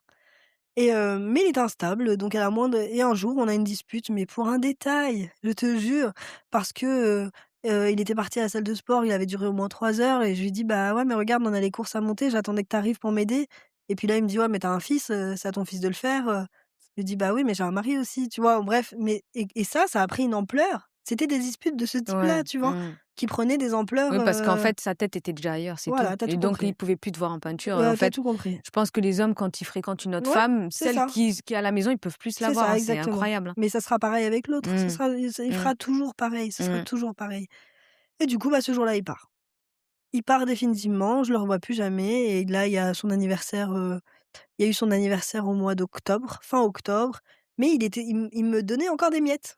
Et mais il est instable, donc à la moindre, et un jour, on a une dispute, mais pour un détail, je te jure, parce que, il était parti à la salle de sport, il avait duré au moins 3 heures et je lui dis: «Bah, ouais, mais regarde, on a les courses à monter, j'attendais que tu arrives pour m'aider», et puis là, il me dit: «Ouais, mais tu as un fils, c'est à ton fils de le faire». Je lui dis: «Bah oui, mais j'ai un mari aussi», tu vois? Bref, mais ça a pris une ampleur. C'était des disputes de ce Ouais. type-là, tu vois? Mmh. Qui prenaient des ampleurs, Oui, parce qu'en fait, sa tête était déjà ailleurs, c'est tout. voilà, tu as Et tout donc, il compris. pouvait plus te voir en peinture. Et en Tu fait, tout compris. je pense que les hommes, quand ils fréquentent une autre Ouais, femme, c'est celle ça. qui est à la maison, ils peuvent plus la C'est voir, ça, hein. C'est exactement. incroyable, hein. Mais ça sera pareil avec l'autre, Mmh. il Mmh. fera toujours pareil, ce sera Mmh. toujours pareil. Et du coup, bah, ce jour-là, il part. Il part définitivement, je le revois plus jamais, et là, il y a son anniversaire, il y a eu son anniversaire au mois d'octobre, fin octobre, mais il me donnait encore des miettes,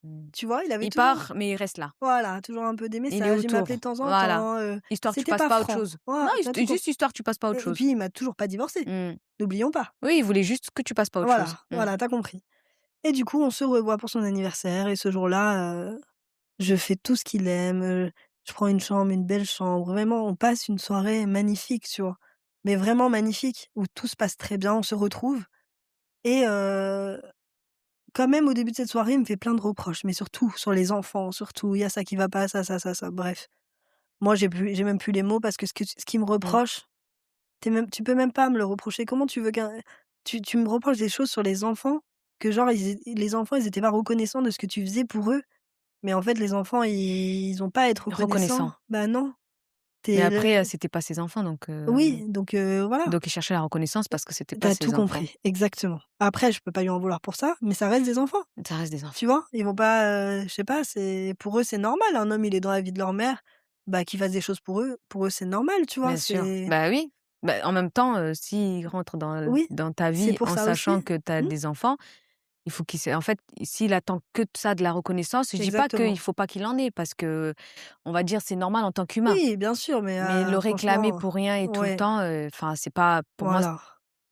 Mmh. tu vois? Il avait Il toujours, part, mais il reste là. voilà, toujours un peu des Il est messages, il m'appelait de autour. temps en Voilà. temps, Histoire que tu c'était passes pas pas à autre franc. chose. Non, Voilà, tu tout juste compris. histoire que tu passes pas à autre Et chose. puis il m'a toujours pas divorcée, Mmh. n'oublions pas. Oui, il voulait juste que tu passes pas à autre chose. Voilà, Mmh. voilà, tu compris. Et du coup, on se revoit pour son anniversaire, et ce jour-là, je fais tout ce qu'il aime, je prends une belle chambre, vraiment, on passe une soirée magnifique, tu vois? Mais vraiment magnifique, où tout se passe très bien, on se retrouve, et quand même au début de cette soirée, il me fait plein de reproches, mais surtout sur les enfants, surtout: «Il y a ça qui va pas, ça», bref. Moi, j'ai même plus les mots parce que ce qu'il me Mmh. reproche, tu peux même pas me le reprocher. Comment tu veux tu me reproches des choses sur les enfants, que genre les enfants, ils étaient pas reconnaissants de ce que tu faisais pour eux? Mais en fait, les enfants, ils ont pas à être reconnaissants. Reconnaissant. Bah non, tu Mais es après, le c'était pas ses enfants, oui, donc voilà, donc il cherchait la reconnaissance parce que c'était tu pas as tout ses enfants. compris, exactement. Après, je peux pas lui en vouloir pour ça, mais ça reste des enfants, Ça reste des tu enfants. vois? Ils vont pas, je sais pas, c'est pour eux, c'est normal. Un homme, il est dans la vie de leur mère, bah, qu'il fasse des choses pour eux, c'est normal, tu vois? Bien sûr. Bah oui. Bah, en même temps, s'il rentre Oui, dans ta c'est vie pour en ça aussi. sachant que tu as Mmh, des enfants, il faut qu'il en fait, s'il attend que de ça, de la reconnaissance, je dis pas qu'il exactement. faut pas qu'il en ait parce que on va dire c'est normal en tant qu'humain. Oui, bien sûr, mais Mais le réclamer franchement, pour rien et tout le ouais, temps, enfin c'est pas pour moi, voilà.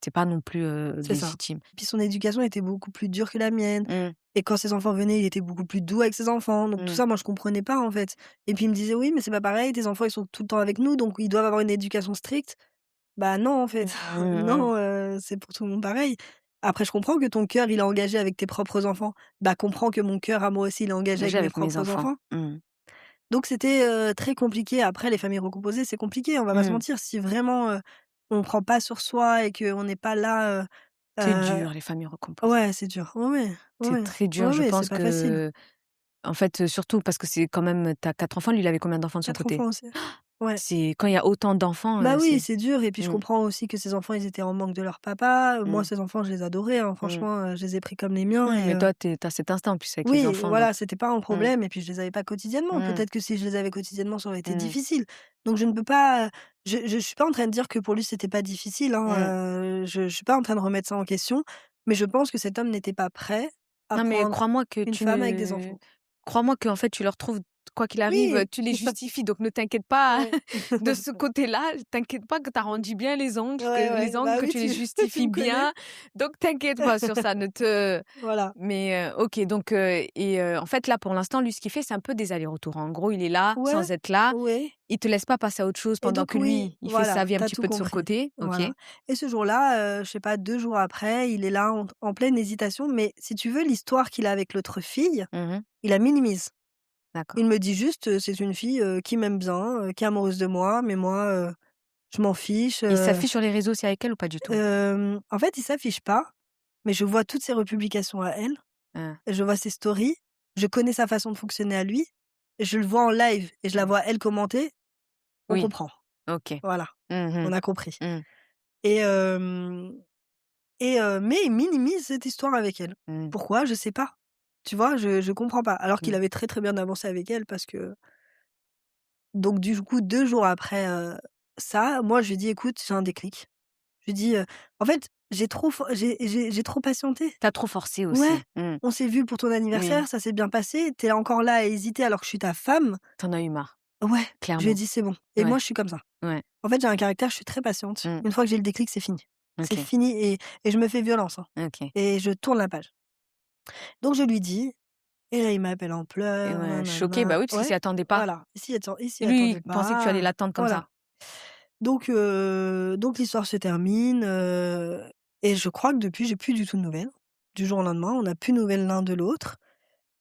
c'est pas non plus, C'est ça. légitime. Puis son éducation était beaucoup plus dure que la mienne, Mmh. et quand ses enfants venaient, il était beaucoup plus doux avec ses enfants, donc tout Mmh. ça, moi, je comprenais pas, en fait, et puis il me disait: «Oui, mais c'est pas pareil, tes enfants, ils sont tout le temps avec nous, donc ils doivent avoir une éducation stricte». Bah non, en fait, Mmh. non, c'est pour tout le monde pareil. Après, je comprends que ton cœur, il est engagé avec tes propres enfants. Bah, comprends que mon cœur à moi aussi, il est engagé avec Déjà mes avec mes propres enfants. enfants. Mmh. Donc c'était, très compliqué. Après, les familles recomposées, c'est compliqué, on va pas se Mmh. mentir. Si vraiment, on prend pas sur soi et qu'on n'est pas là, C'est dur les familles recomposées. ouais, c'est dur. Ouais, ouais. Ouais, C'est ouais. très Ouais, dur, je ouais, c'est pense pas facile. que en fait, surtout parce que c'est quand même tu as 4 enfants, lui il avait combien d'enfants de son 4 côté? enfants aussi. Ouais. C'est quand il y a autant d'enfants, Bah oui, c'est c'est dur, et puis je mmh, comprends aussi que ces enfants, ils étaient en manque de leur papa. Moi, mmh, ces enfants, je les adorais, hein, mmh. franchement, je les ai pris comme les miens, Oui, et mais toi tu as cet instinct en plus avec les oui, enfants voilà, donc c'était pas un mmh, problème, et puis je les avais pas quotidiennement. mmh, Peut-être que si je les avais quotidiennement, ça aurait été mmh, difficile. Donc je ne peux pas, je suis pas en train de dire que pour lui c'était pas difficile, mmh. hein, je suis pas en train de remettre ça en question, mais je pense que cet homme n'était pas prêt à Non mais prendre une femme avec des enfants. crois-moi qu'en fait tu le retrouves quoi qu'il arrive, Oui, tu les justifies. Donc ne t'inquiète pas ouais. de ce côté-là. T'inquiète pas que tu as rendu bien Ouais, ouais, les angles, bah que oui, tu les tu justifies me connais. bien. Donc t'inquiète pas sur ça. Ne te Voilà. Mais OK, donc en fait, là, pour l'instant, lui, ce qu'il fait, c'est un peu des allers-retours. En gros, il est là, Ouais, sans être là. ouais. Il te laisse pas passer à autre chose Et pendant donc que oui, lui, il fait sa voilà, vie un tu petit tout peu de son compris. côté. OK. Voilà. Et ce jour-là, je sais pas, 2 jours après, il est là en pleine hésitation, mais si tu veux, l'histoire qu'il a avec l'autre fille, Mmh. il la minimise. D'accord. Il me dit juste, «C'est une fille, qui m'aime bien, qui est amoureuse de moi, mais moi, je m'en fiche». Il s'affiche sur les réseaux aussi avec elle ou pas du tout? En fait, il s'affiche pas, mais je vois toutes ses republications à elle, Hein. je vois ses stories, je connais sa façon de fonctionner à lui, je le vois en live et je la Mmh. vois elle commenter, on Oui, comprend. OK. Voilà, Mmh. on a compris. Mmh. Et mais il minimise cette histoire avec elle. Mmh. Pourquoi? Je sais pas. Tu vois? Je comprends pas. Alors qu'il Mmh. avait très, très bien avancé avec elle parce que donc du coup 2 jours après, ça, moi je lui dis: «Écoute, j'ai un déclic». Je lui dis, «En fait, j'ai trop patienté». Tu trop forcé Ouais, aussi. Mmh. on s'est vu pour ton Oui, anniversaire, ça s'est bien passé, tu es encore là à hésiter alors que je suis ta femme. t'en as eu marre, Ouais, je lui ai clairement. dit: «C'est bon» et Ouais, moi je suis comme ça. ouais. En fait, j'ai un caractère, je suis très patiente. Mmh. Une fois que j'ai le déclic, c'est fini. C'est OK, fini et je me fais violence, hein OK. et je tourne la page. Donc je lui dis et là, il m'appelle en Et pleurs, ouais, choqué, bah nin oui, parce qu'il s'y ouais, attendait pas. voilà, il s'y Lui, attendait il pensait que tu allais pas, l'attendre comme ça. voilà. Donc l'histoire se termine, et je crois que depuis, j'ai plus du tout de nouvelles. Du jour au lendemain, on n'a plus de nouvelles l'un de l'autre.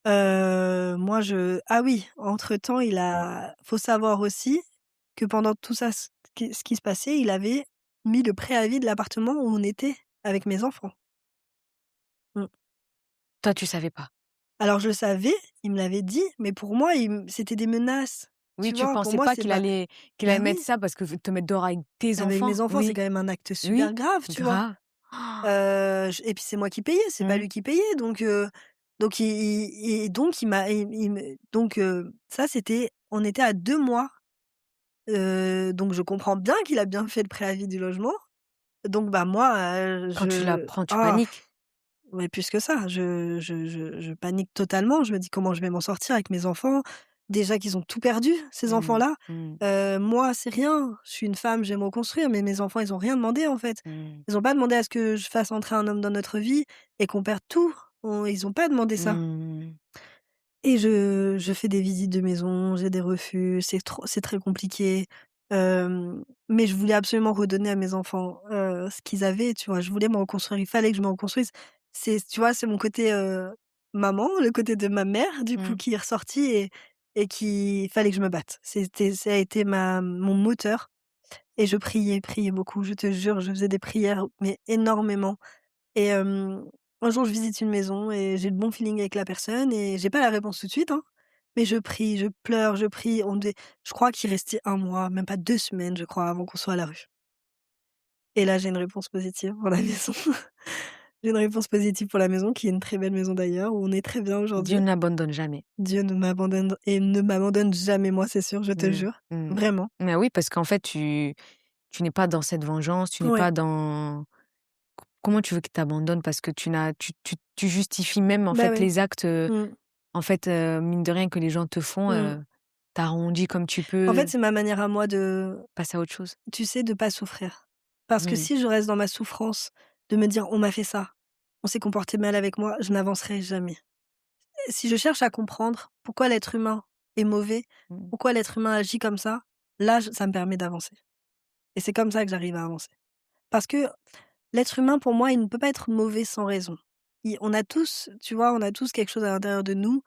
Moi je ah oui, entre-temps, faut savoir aussi que pendant tout ça, ce qui se passait, il avait mis le préavis de l'appartement où on était avec mes enfants. Mmh. Toi, tu savais pas? Alors je le savais, il me l'avait dit, mais pour moi, c'était des menaces, Oui, tu tu vois? Pour pensais moi, pas c'est pas qu'il allait bah mettre oui, ça parce que te mettre dehors avec tes avec enfants? mes enfants, c'est Oui, quand même un acte super oui, grave, tu vois? grave. J Et puis c'est moi qui payais, c'est pas Mmh. lui qui payait, donc donc il m'a il me donc ça c'était on était à 2 mois, donc je comprends bien qu'il a bien fait le préavis du logement, donc bah moi, Quand tu l'apprends, tu ah, paniques. ouais, plus que ça, je panique totalement. Je me dis: «Comment je vais m'en sortir avec mes enfants?» Déjà qu'ils ont tout perdu, ces Mmh. enfants-là. Mmh. Moi, c'est rien. Je suis une femme, je vais me reconstruire, mais mes enfants, ils ont rien demandé, en fait. Mmh. Ils ont pas demandé à ce que je fasse entrer un homme dans notre vie et qu'on perde tout. Ils ont pas demandé ça. Mmh. Et je fais des visites de maison, j'ai des refus, c'est très compliqué, mais je voulais absolument redonner à mes enfants, ce qu'ils avaient, tu vois? Je voulais me reconstruire, il fallait que je me reconstruise. Tu vois, c'est mon côté, maman, le côté de ma mère, du coup, Mmh. qui est ressorti et qui fallait que je me batte. Ça a été mon moteur et je priais, priais beaucoup, je te jure, je faisais des prières, mais énormément. Et un jour, je visite une maison et j'ai le bon feeling avec la personne et j'ai pas la réponse tout de suite, hein, mais je prie, je pleure, je prie. Je crois qu'il restait 1 mois, même pas 2 semaines, je crois, avant qu'on soit à la rue. Et là, j'ai une réponse positive pour la maison. J'ai une réponse positive pour la maison, qui est une très belle maison d'ailleurs, où on est très bien Dieu aujourd'hui. n'abandonne jamais. Dieu ne m'abandonne jamais, moi, c'est sûr, je te Mmh. jure, Mmh. vraiment. Mais oui, parce qu'en fait, tu n'es pas dans cette vengeance, tu n'es Ouais, pas dans comment tu veux qu'il t'abandonne? Parce que tu justifies même, en bah, fait, ouais. les actes, Mmh, en fait, mine de rien que les gens te font, mmh. tu comme tu En fait, peux, c'est ma manière à moi de passer à autre chose. Tu sais, de pas souffrir. Parce que Mmh. si je reste dans ma souffrance, de me dire: «On m'a fait ça, on s'est comporté mal avec moi», je n'avancerai jamais. Si je cherche à comprendre pourquoi l'être humain est mauvais, Mmh. pourquoi l'être humain agit comme ça, ça me permet d'avancer et c'est comme ça que j'arrive à avancer. Parce que l'être humain, pour moi, il ne peut pas être mauvais sans raison. On a tous, tu vois, on a tous quelque chose à l'intérieur de nous.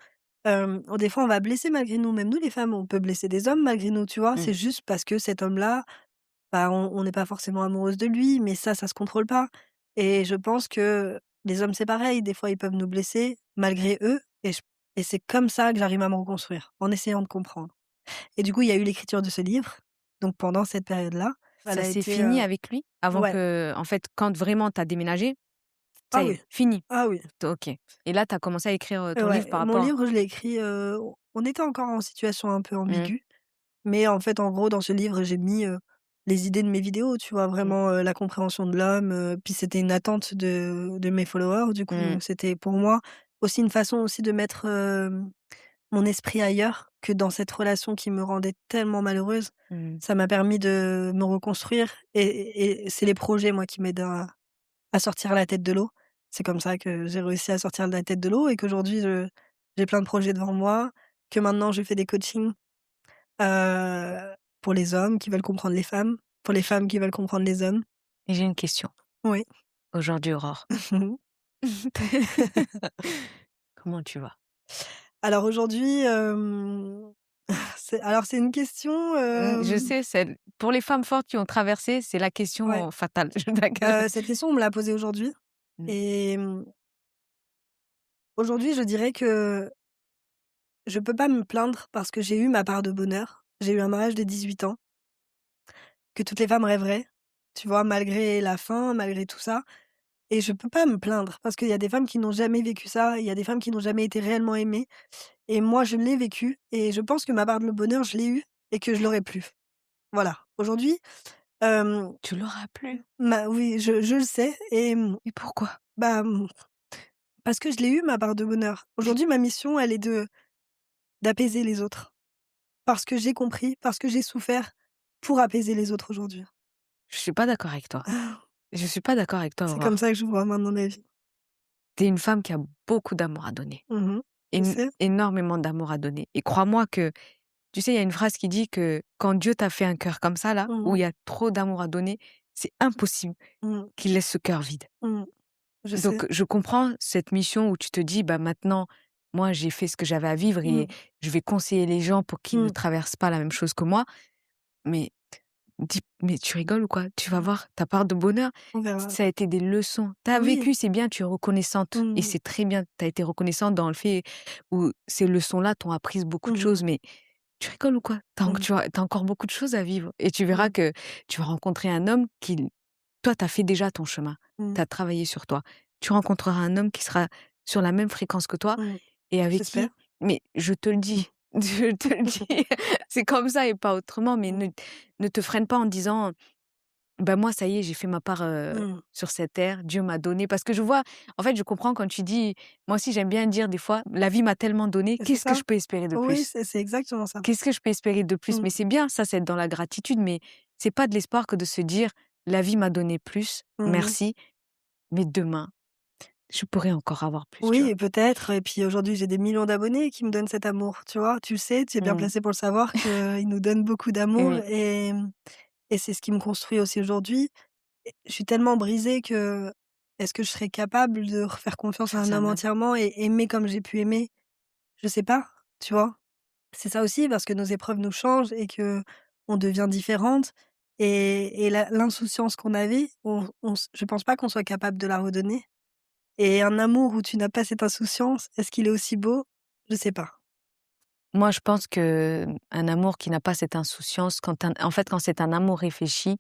Des fois, on va blesser malgré nous. Même nous, les femmes, on peut blesser des hommes malgré nous, tu vois? Mmh. C'est juste parce que cet homme-là, bah, on n'est pas forcément amoureuse de lui, mais ça se contrôle pas et je pense que les hommes, c'est pareil. Des fois, ils peuvent nous blesser malgré eux et c'est comme ça que j'arrive à me reconstruire, en essayant de comprendre et du coup, il y a eu l'écriture de ce livre, donc pendant cette période-là, elle Ça a s'est été, fini avec lui? Avant ouais. que en fait, quand vraiment tu as déménagé, ça Ah y oui, est, fini? ah oui, OK. Et là, tu as commencé à écrire, ton livre ouais, par mon rapport livre, je l'ai écrit, on était encore en situation un peu mmh, ambiguë, mais en fait, en gros, dans ce livre, j'ai mis, les idées de mes vidéos, tu vois? mmh, Vraiment, la compréhension de l'homme, puis c'était une attente de mes followers, du coup, mmh, donc c'était pour moi aussi une façon aussi de mettre, mon esprit ailleurs que dans cette relation qui me rendait tellement malheureuse. Mmh. Ça m'a permis de me reconstruire et c'est les projets, moi, qui m'aident à sortir la tête de l'eau. C'est comme ça que j'ai réussi à sortir la tête de l'eau et qu'aujourd'hui j'ai plein de projets devant moi, que maintenant je fais des coachings, pour les hommes qui veulent comprendre les femmes, pour les femmes qui veulent comprendre les hommes. Et j'ai une question Oui. aujourd'hui, Aurore. Comment tu vas? Alors aujourd'hui, c'est une question, Je sais, c'est pour les femmes fortes qui ont traversé, c'est la ouais, question fatale. Je d'accord. cette question on me l'a posée aujourd'hui Mmh. et aujourd'hui je dirais que je peux pas me plaindre parce que j'ai eu ma part de bonheur. J'ai eu un mariage de 18 ans que toutes les femmes rêveraient, tu vois? Malgré la faim, malgré tout ça et je peux pas me plaindre parce qu'il y a des femmes qui n'ont jamais vécu ça, il y a des femmes qui n'ont jamais été réellement aimées et moi je l'ai vécu et je pense que ma part de bonheur, je l'ai eue et que je l'aurai plus. Voilà. Aujourd'hui, hem, Tu l'auras plus? oui, je le sais et Et pourquoi? bah, parce que je l'ai eu ma part de bonheur. Aujourd'hui, ma mission, elle est de d'apaiser les autres. Parce que j'ai compris, parce que j'ai souffert pour apaiser les autres aujourd'hui. Je suis pas d'accord avec toi. Je suis pas d'accord avec toi, C'est comme Aurore. ça que je vois maintenant la vie. Tu es une femme qui a beaucoup d'amour à donner, Mmh. Je sais. énormément d'amour à donner et crois-moi que tu sais, il y a une phrase qui dit que quand Dieu t'a fait un cœur comme ça là, Mmh où mh. il y a trop d'amour à donner, c'est impossible Mmh. qu'il laisse ce cœur vide. Mmh. Je sais. Donc je comprends cette mission où tu te dis: «Bah, maintenant, moi, j'ai fait ce que j'avais à vivre et Mmh. je vais conseiller les gens pour qu'ils ne Mmh. traversent pas la même chose que moi». Mais mais tu rigoles ou quoi? Tu vas voir ta part de bonheur, On verra. ça a été des leçons. Tu as Oui. vécu, c'est bien, tu es reconnaissante et Mmh. c'est très bien. Tu as été reconnaissante dans le fait où ces leçons-là t'ont appris beaucoup de Mmh mh. choses, mais tu rigoles ou quoi? Tu Mmh. as encore beaucoup de choses à vivre et tu verras Mmh. que tu vas rencontrer un homme qui toi, tu as fait déjà ton chemin. Mmh. Tu as travaillé sur toi. Tu rencontreras un homme qui sera sur la même fréquence que toi Mmh. et avec J'espère. qui mais je te le Mmh. dis, je te le dis, c'est comme ça et pas autrement, mais Mmh. ne te freine pas en disant: «Bah, moi, ça y est, j'ai fait ma part, Mmh. sur cette terre, Dieu m'a donné». Parce que je vois en fait, je comprends quand tu dis moi aussi, j'aime bien dire des fois: «La vie m'a tellement donné, Et c'est qu'est-ce que ça. je peux espérer de Oui, plus? c'est exactement ça. Qu'est-ce que je peux espérer de plus?» Mais Mmh. c'est bien, ça, c'est être dans la gratitude, mais c'est pas de l'espoir que de se dire: «La vie m'a donné plus, Mmh mh. merci, mais demain, je pourrais encore avoir plus», tu Oui vois? et peut-être et puis aujourd'hui, j'ai des millions d'abonnés qui me donnent cet amour, tu vois? Tu le sais, tu es bien Mmh. placé pour le savoir qu'ils nous donnent beaucoup d'amour Oui, et c'est ce qui me construit aussi aujourd'hui. Et je suis tellement brisée que est-ce que je serais capable de refaire confiance à faire un ça homme même. entièrement et aimer comme j'ai pu aimer? Je sais pas, tu vois? C'est ça aussi parce que nos épreuves nous changent et qu'on devient différentes et l'insouciance qu'on avait, je pense pas qu'on soit capable de la redonner et un amour où tu n'as pas cette insouciance, est-ce qu'il est aussi beau? Je sais pas. Moi, je pense que un amour qui n'a pas cette insouciance, en fait, quand c'est un amour réfléchi,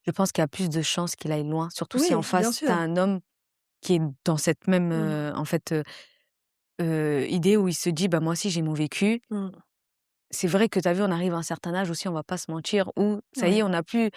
je pense qu'il y a plus de chances qu'il aille loin, surtout si en Oui, bien face, tu as sûr. un homme qui est dans cette même, Mmh. en fait, idée où il se dit: «Bah, moi aussi j'ai mon vécu». Mmh. C'est vrai que tu as vu, on arrive à un certain âge aussi, on va pas se mentir, où ça y est, Ouais. on n'a plus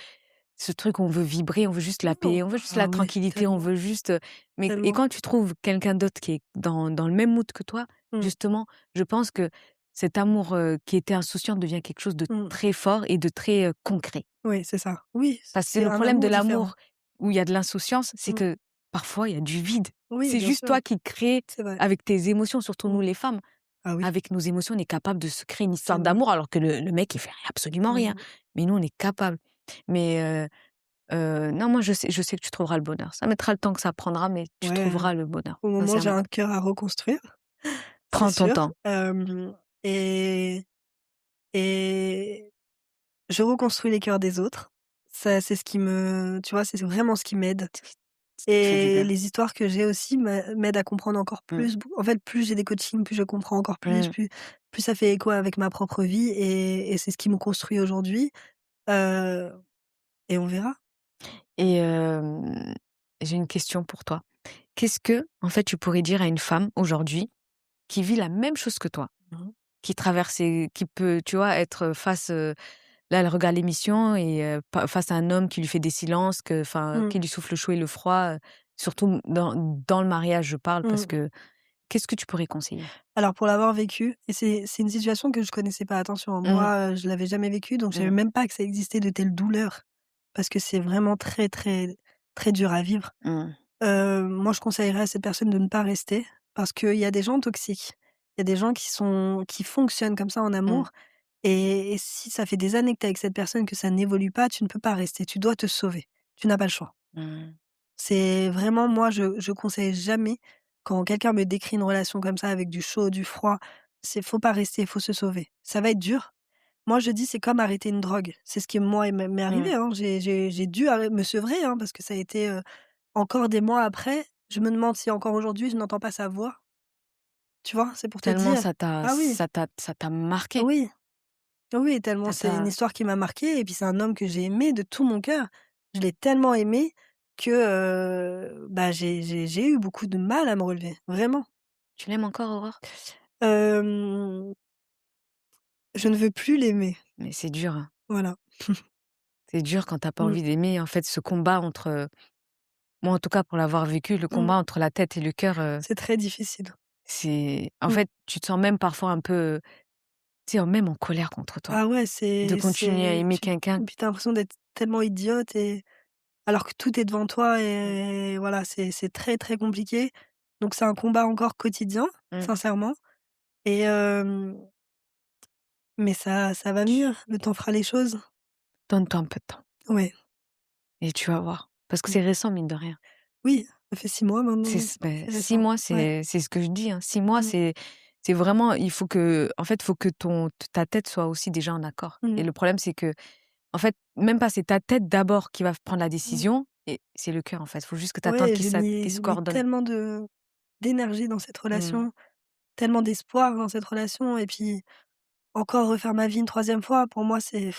ce truc où on veut vibrer, on veut juste la Non. paix, on veut juste la Ah ouais, tranquillité, on tellement, veut juste, mais et tellement. quand tu trouves quelqu'un d'autre qui est dans le même mood que toi, Mmh. justement, je pense que cet amour, qui était insouciant devient quelque chose de Mmh. très fort et de très, concret. Oui, c'est ça. Oui, Parce que c'est le un problème de amour différent. l'amour où il y a de l'insouciance, c'est Mmh. que parfois il y a du vide. Oui, C'est bien juste sûr, toi qui crées c'est vrai. avec tes émotions, surtout nous Mmh. les femmes. Ah oui, Avec nos émotions, on est capable de se créer une c'est histoire vrai. d'amour alors que le mec, il fait absolument rien. Mmh. Mais nous, on est capable. Mais non, moi, je sais que tu trouveras le bonheur. Ça mettra le temps que ça prendra, mais tu Ouais, trouveras le bonheur, au moment, j'ai sincèrement. un cœur à reconstruire, c'est Prends ton sûr, temps. et et je reconstruis les cœurs des autres. Ça, c'est ce qui me tu vois, c'est vraiment ce qui m'aide Ça fait du et bien. les histoires que j'ai aussi m'aident à comprendre encore Mmh. plus. En fait, plus j'ai des coachings, plus je comprends encore plus, Mmh. plus ça fait écho avec ma propre vie et c'est ce qui me construit aujourd'hui, heu et on verra. Et j'ai une question pour toi. Qu'est-ce que, en fait, tu pourrais dire à une femme aujourd'hui qui vit la même chose que toi, Mmh. qui traverse et qui peut, tu vois, être face, là, elle regarde l'émission et face à un homme qui lui fait des silences, Mmh. qui lui souffle le chaud et le froid, surtout dans le mariage, je parle parce Mmh. que qu'est-ce que tu pourrais conseiller? Alors pour l'avoir vécu et c'est une situation que je connaissais pas, attention, hein. Mmh. Moi, je l'avais jamais vécu, donc je savais Mmh. même pas que ça existait de telles douleurs. Parce que c'est vraiment très, très, très dur à vivre. Mmh. Moi, je conseillerais à cette personne de ne pas rester parce qu'il y a des gens toxiques. Il y a des gens qui fonctionnent comme ça en Mmh. amour et si ça fait des années que tu es avec cette personne, que ça n'évolue pas, tu ne peux pas rester. Tu dois te sauver. Tu n'as pas le choix. Mmh. C'est vraiment moi, je conseille jamais quand quelqu'un me décrit une relation comme ça avec du chaud, du froid, c'est faut pas rester, faut se sauver. Ça va être dur. Moi, je dis: «C'est comme arrêter une drogue». C'est ce qui, moi, m'est Mmh. arrivé, hein. J'ai dû me sevrer, hein, parce que ça a été, encore des mois après, je me demande si encore aujourd'hui je n'entends pas sa voix. Tu vois? C'est pour te Tellement dire. ça t'a Ah oui, marqué. oui, oui, tellement Ça c'est une t'a histoire qui m'a marquée et puis c'est un homme que j'ai aimé de tout mon cœur. Je l'ai tellement aimé que, bah, j'ai eu beaucoup de mal à me relever, vraiment. Tu l'aimes encore, Aurore? Hem, je ne veux plus l'aimer, Mais c'est dur, hein. voilà. C'est dur quand tu pas Mmh, envie d'aimer. En fait, ce combat entre, moi, en tout cas, pour l'avoir vécu, le mmh, combat entre la tête et le cœur, c'est très difficile. c'est en Mmh. fait, tu te sens même parfois un peu, tu sais, même en colère contre toi, Ah ouais, de continuer à aimer quelqu'un. puis tu l'impression d'être tellement idiote et alors que tout est devant toi Mmh. et voilà, c'est très, très compliqué. Donc c'est un combat encore quotidien, Mmh. sincèrement et mais ça va Tu venir, le temps fera les choses. donne-toi un peu de temps Ouais. et tu vas voir. Parce que Mmh. c'est récent, mine de rien. Oui, ça fait 6 mois maintenant, C'est donc s beh, c'est 6 récent. mois, Ouais. c'est ce que je dis, hein. 6 mois, Mmh. c'est vraiment il faut que en fait, faut que ta tête soit aussi déjà en accord et Mmh. le problème, c'est que en fait, même pas, c'est ta tête d'abord qui va prendre la Mmh. décision et c'est le cœur, en fait. Il faut juste que tu attendes Ouais, qu'il se j'ai mis coordonne. tellement d'énergie dans cette Mmh. relation, tellement d'espoir dans cette relation et puis encore refaire ma vie une troisième fois, pour moi, c'est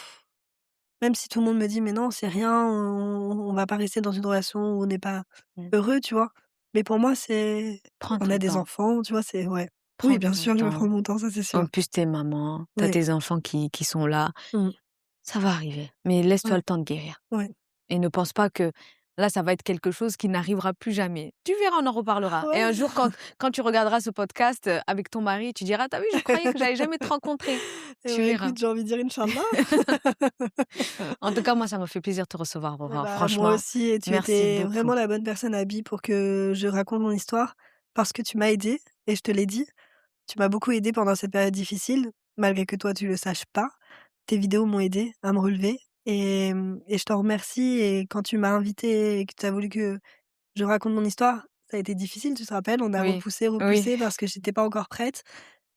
même si tout le monde me dit: «Mais non, c'est rien, on va pas rester dans une relation où on n'est pas Mmh. heureux», tu vois? Mais pour moi, c'est Prends on ton a des temps, enfants, tu vois? C'est ouais. Oui, prends bien ton sûr, je vais temps. prendre mon temps, ça, c'est sûr. En plus, tu es maman, tu as Ouais. tes enfants qui sont là. Mmh. Ça va arriver, mais laisse-toi Ouais, le temps de guérir ouais. et ne pense pas que là, ça va être quelque chose qui n'arrivera plus jamais. Tu verras, on en Ah reparlera et un ouais? jour quand tu regarderas ce podcast, avec ton mari, tu diras: «Tu vu, je croyais que j'allais jamais te rencontrer». Eh Tu bah, verras. écoute, j'ai envie de dire inch'Allah. En tout cas, moi, ça m'a fait plaisir de te recevoir, Eh Aurore. bah, moi Franchement, aussi et tu merci étais beaucoup. vraiment la bonne personne, Abby, pour que je raconte mon histoire parce que tu m'as aidée et je te l'ai dit. Tu m'as beaucoup aidée pendant cette période difficile, malgré que toi tu le saches pas. Tes vidéos m'ont aidée à me relever et je t'en remercie et quand tu m'as invitée et que tu as voulu que je raconte mon histoire, ça a été difficile, tu te rappelles? On a Oui, repoussé, oui. repoussé parce que j'étais pas encore prête,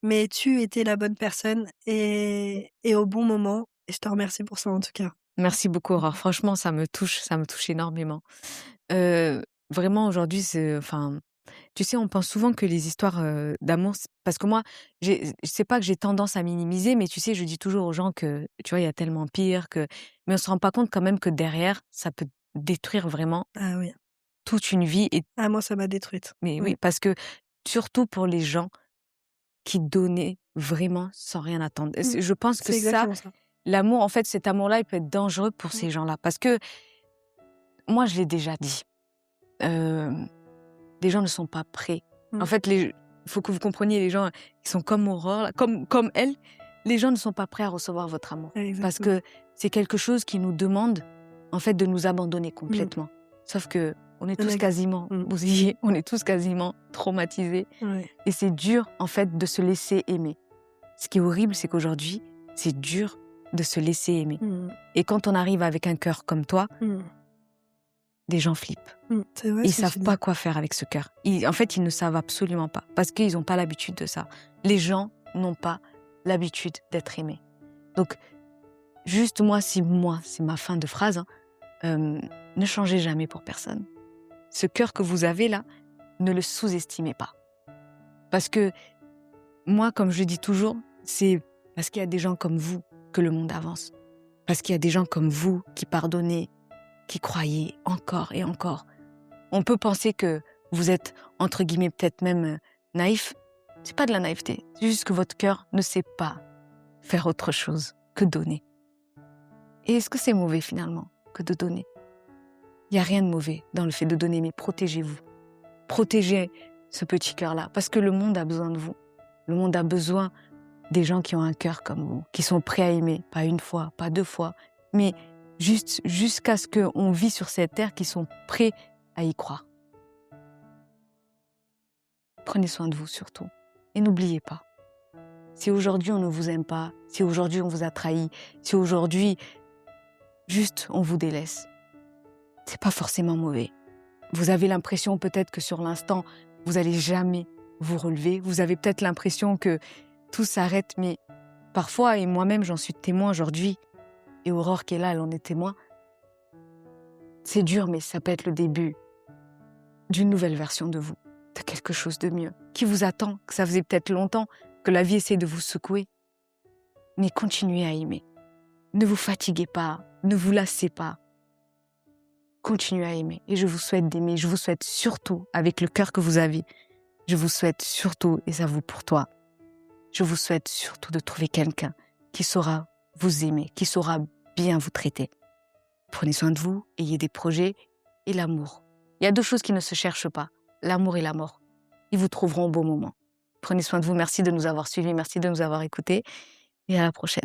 mais tu étais la bonne personne et au bon moment et je te remercie pour ça en tout cas. Merci beaucoup, Aurore. Franchement, ça me touche énormément. Heu, Vraiment aujourd'hui, enfin, tu sais, on pense souvent que les histoires, d'amour parce que moi, c'est pas que j'ai tendance à minimiser, mais tu sais, je dis toujours aux gens que, tu vois, il y a tellement pire que mais on se rend pas compte quand même que derrière, ça peut détruire vraiment Ah oui. toute une vie et Ah moi ça m'a détruite. mais Mmh. oui, parce que surtout pour les gens qui donnaient vraiment sans rien attendre. Et Mmh. je pense que C'est ça, exactement ça. l'amour, en fait, cet amour-là, il peut être dangereux pour Mmh. ces gens-là. Parce que moi, je l'ai déjà dit, hem, les gens ne sont pas prêts. En Mmh. fait, il faut que vous compreniez les gens qui sont comme Aurore, là, comme elle, les gens ne sont pas prêts à recevoir votre amour. Parce Exactement. que c'est quelque chose qui nous demande, en fait, de nous abandonner Mmh. complètement. Sauf que on est Il y en tous a quasiment mmh. bousillés, on est tous quasiment traumatisés Ouais. et c'est dur, en fait, de se laisser aimer. Ce qui est horrible, c'est qu'aujourd'hui, c'est dur de se laisser aimer. Mmh. Et quand on arrive avec un cœur comme toi, Mmh. des gens flippent. C'est vrai Ils ce que savent tu dis. pas quoi faire avec ce cœur. En fait, ils ne savent absolument pas parce qu'ils n'ont pas l'habitude de ça. Les gens n'ont pas l'habitude d'être aimés. Donc, juste moi, c'est ma fin de phrase, hein, ne changez jamais pour personne. Ce cœur que vous avez là, ne le sous-estimez pas. Parce que moi, comme je le dis toujours, c'est parce qu'il y a des gens comme vous que le monde avance. Parce qu'il y a des gens comme vous qui pardonnez, qui croyez encore et encore. On peut penser que vous êtes, entre guillemets, peut-être même naïf. C'est pas de la naïveté. C'est juste que votre cœur ne sait pas faire autre chose que donner. Et est-ce que c'est mauvais finalement que de donner? Il n'y a rien de mauvais dans le fait de donner, mais protégez-vous. Protégez ce petit cœur-là, parce que le monde a besoin de vous. Le monde a besoin des gens qui ont un cœur comme vous, qui sont prêts à aimer, pas une fois, pas deux fois, mais juste jusqu'à ce qu'on vit sur cette terre, qui sont prêts à y croire. Prenez soin de vous surtout. Et n'oubliez pas, si aujourd'hui on ne vous aime pas, si aujourd'hui on vous a trahi, si aujourd'hui juste on vous délaisse, c'est pas forcément mauvais. Vous avez l'impression peut-être que sur l'instant, vous n'allez jamais vous relever. Vous avez peut-être l'impression que tout s'arrête, mais parfois, et moi-même j'en suis témoin aujourd'hui, et Aurore qui est là, elle en est témoin, c'est dur, mais ça peut être le début d'une nouvelle version de vous, de quelque chose de mieux, qui vous attend, que ça faisait peut-être longtemps que la vie essaie de vous secouer. Mais continuez à aimer. Ne vous fatiguez pas, ne vous lassez pas. Continuez à aimer. Et je vous souhaite d'aimer. Je vous souhaite surtout, avec le cœur que vous avez, je vous souhaite surtout, et ça vaut pour toi, je vous souhaite surtout de trouver quelqu'un qui saura vous aimer, qui saura bien vous traiter. Prenez soin de vous, ayez des projets et l'amour. Il y a deux choses qui ne se cherchent pas, l'amour et la mort. Ils vous trouveront au bon moment. Prenez soin de vous, merci de nous avoir suivis, merci de nous avoir écoutés et à la prochaine.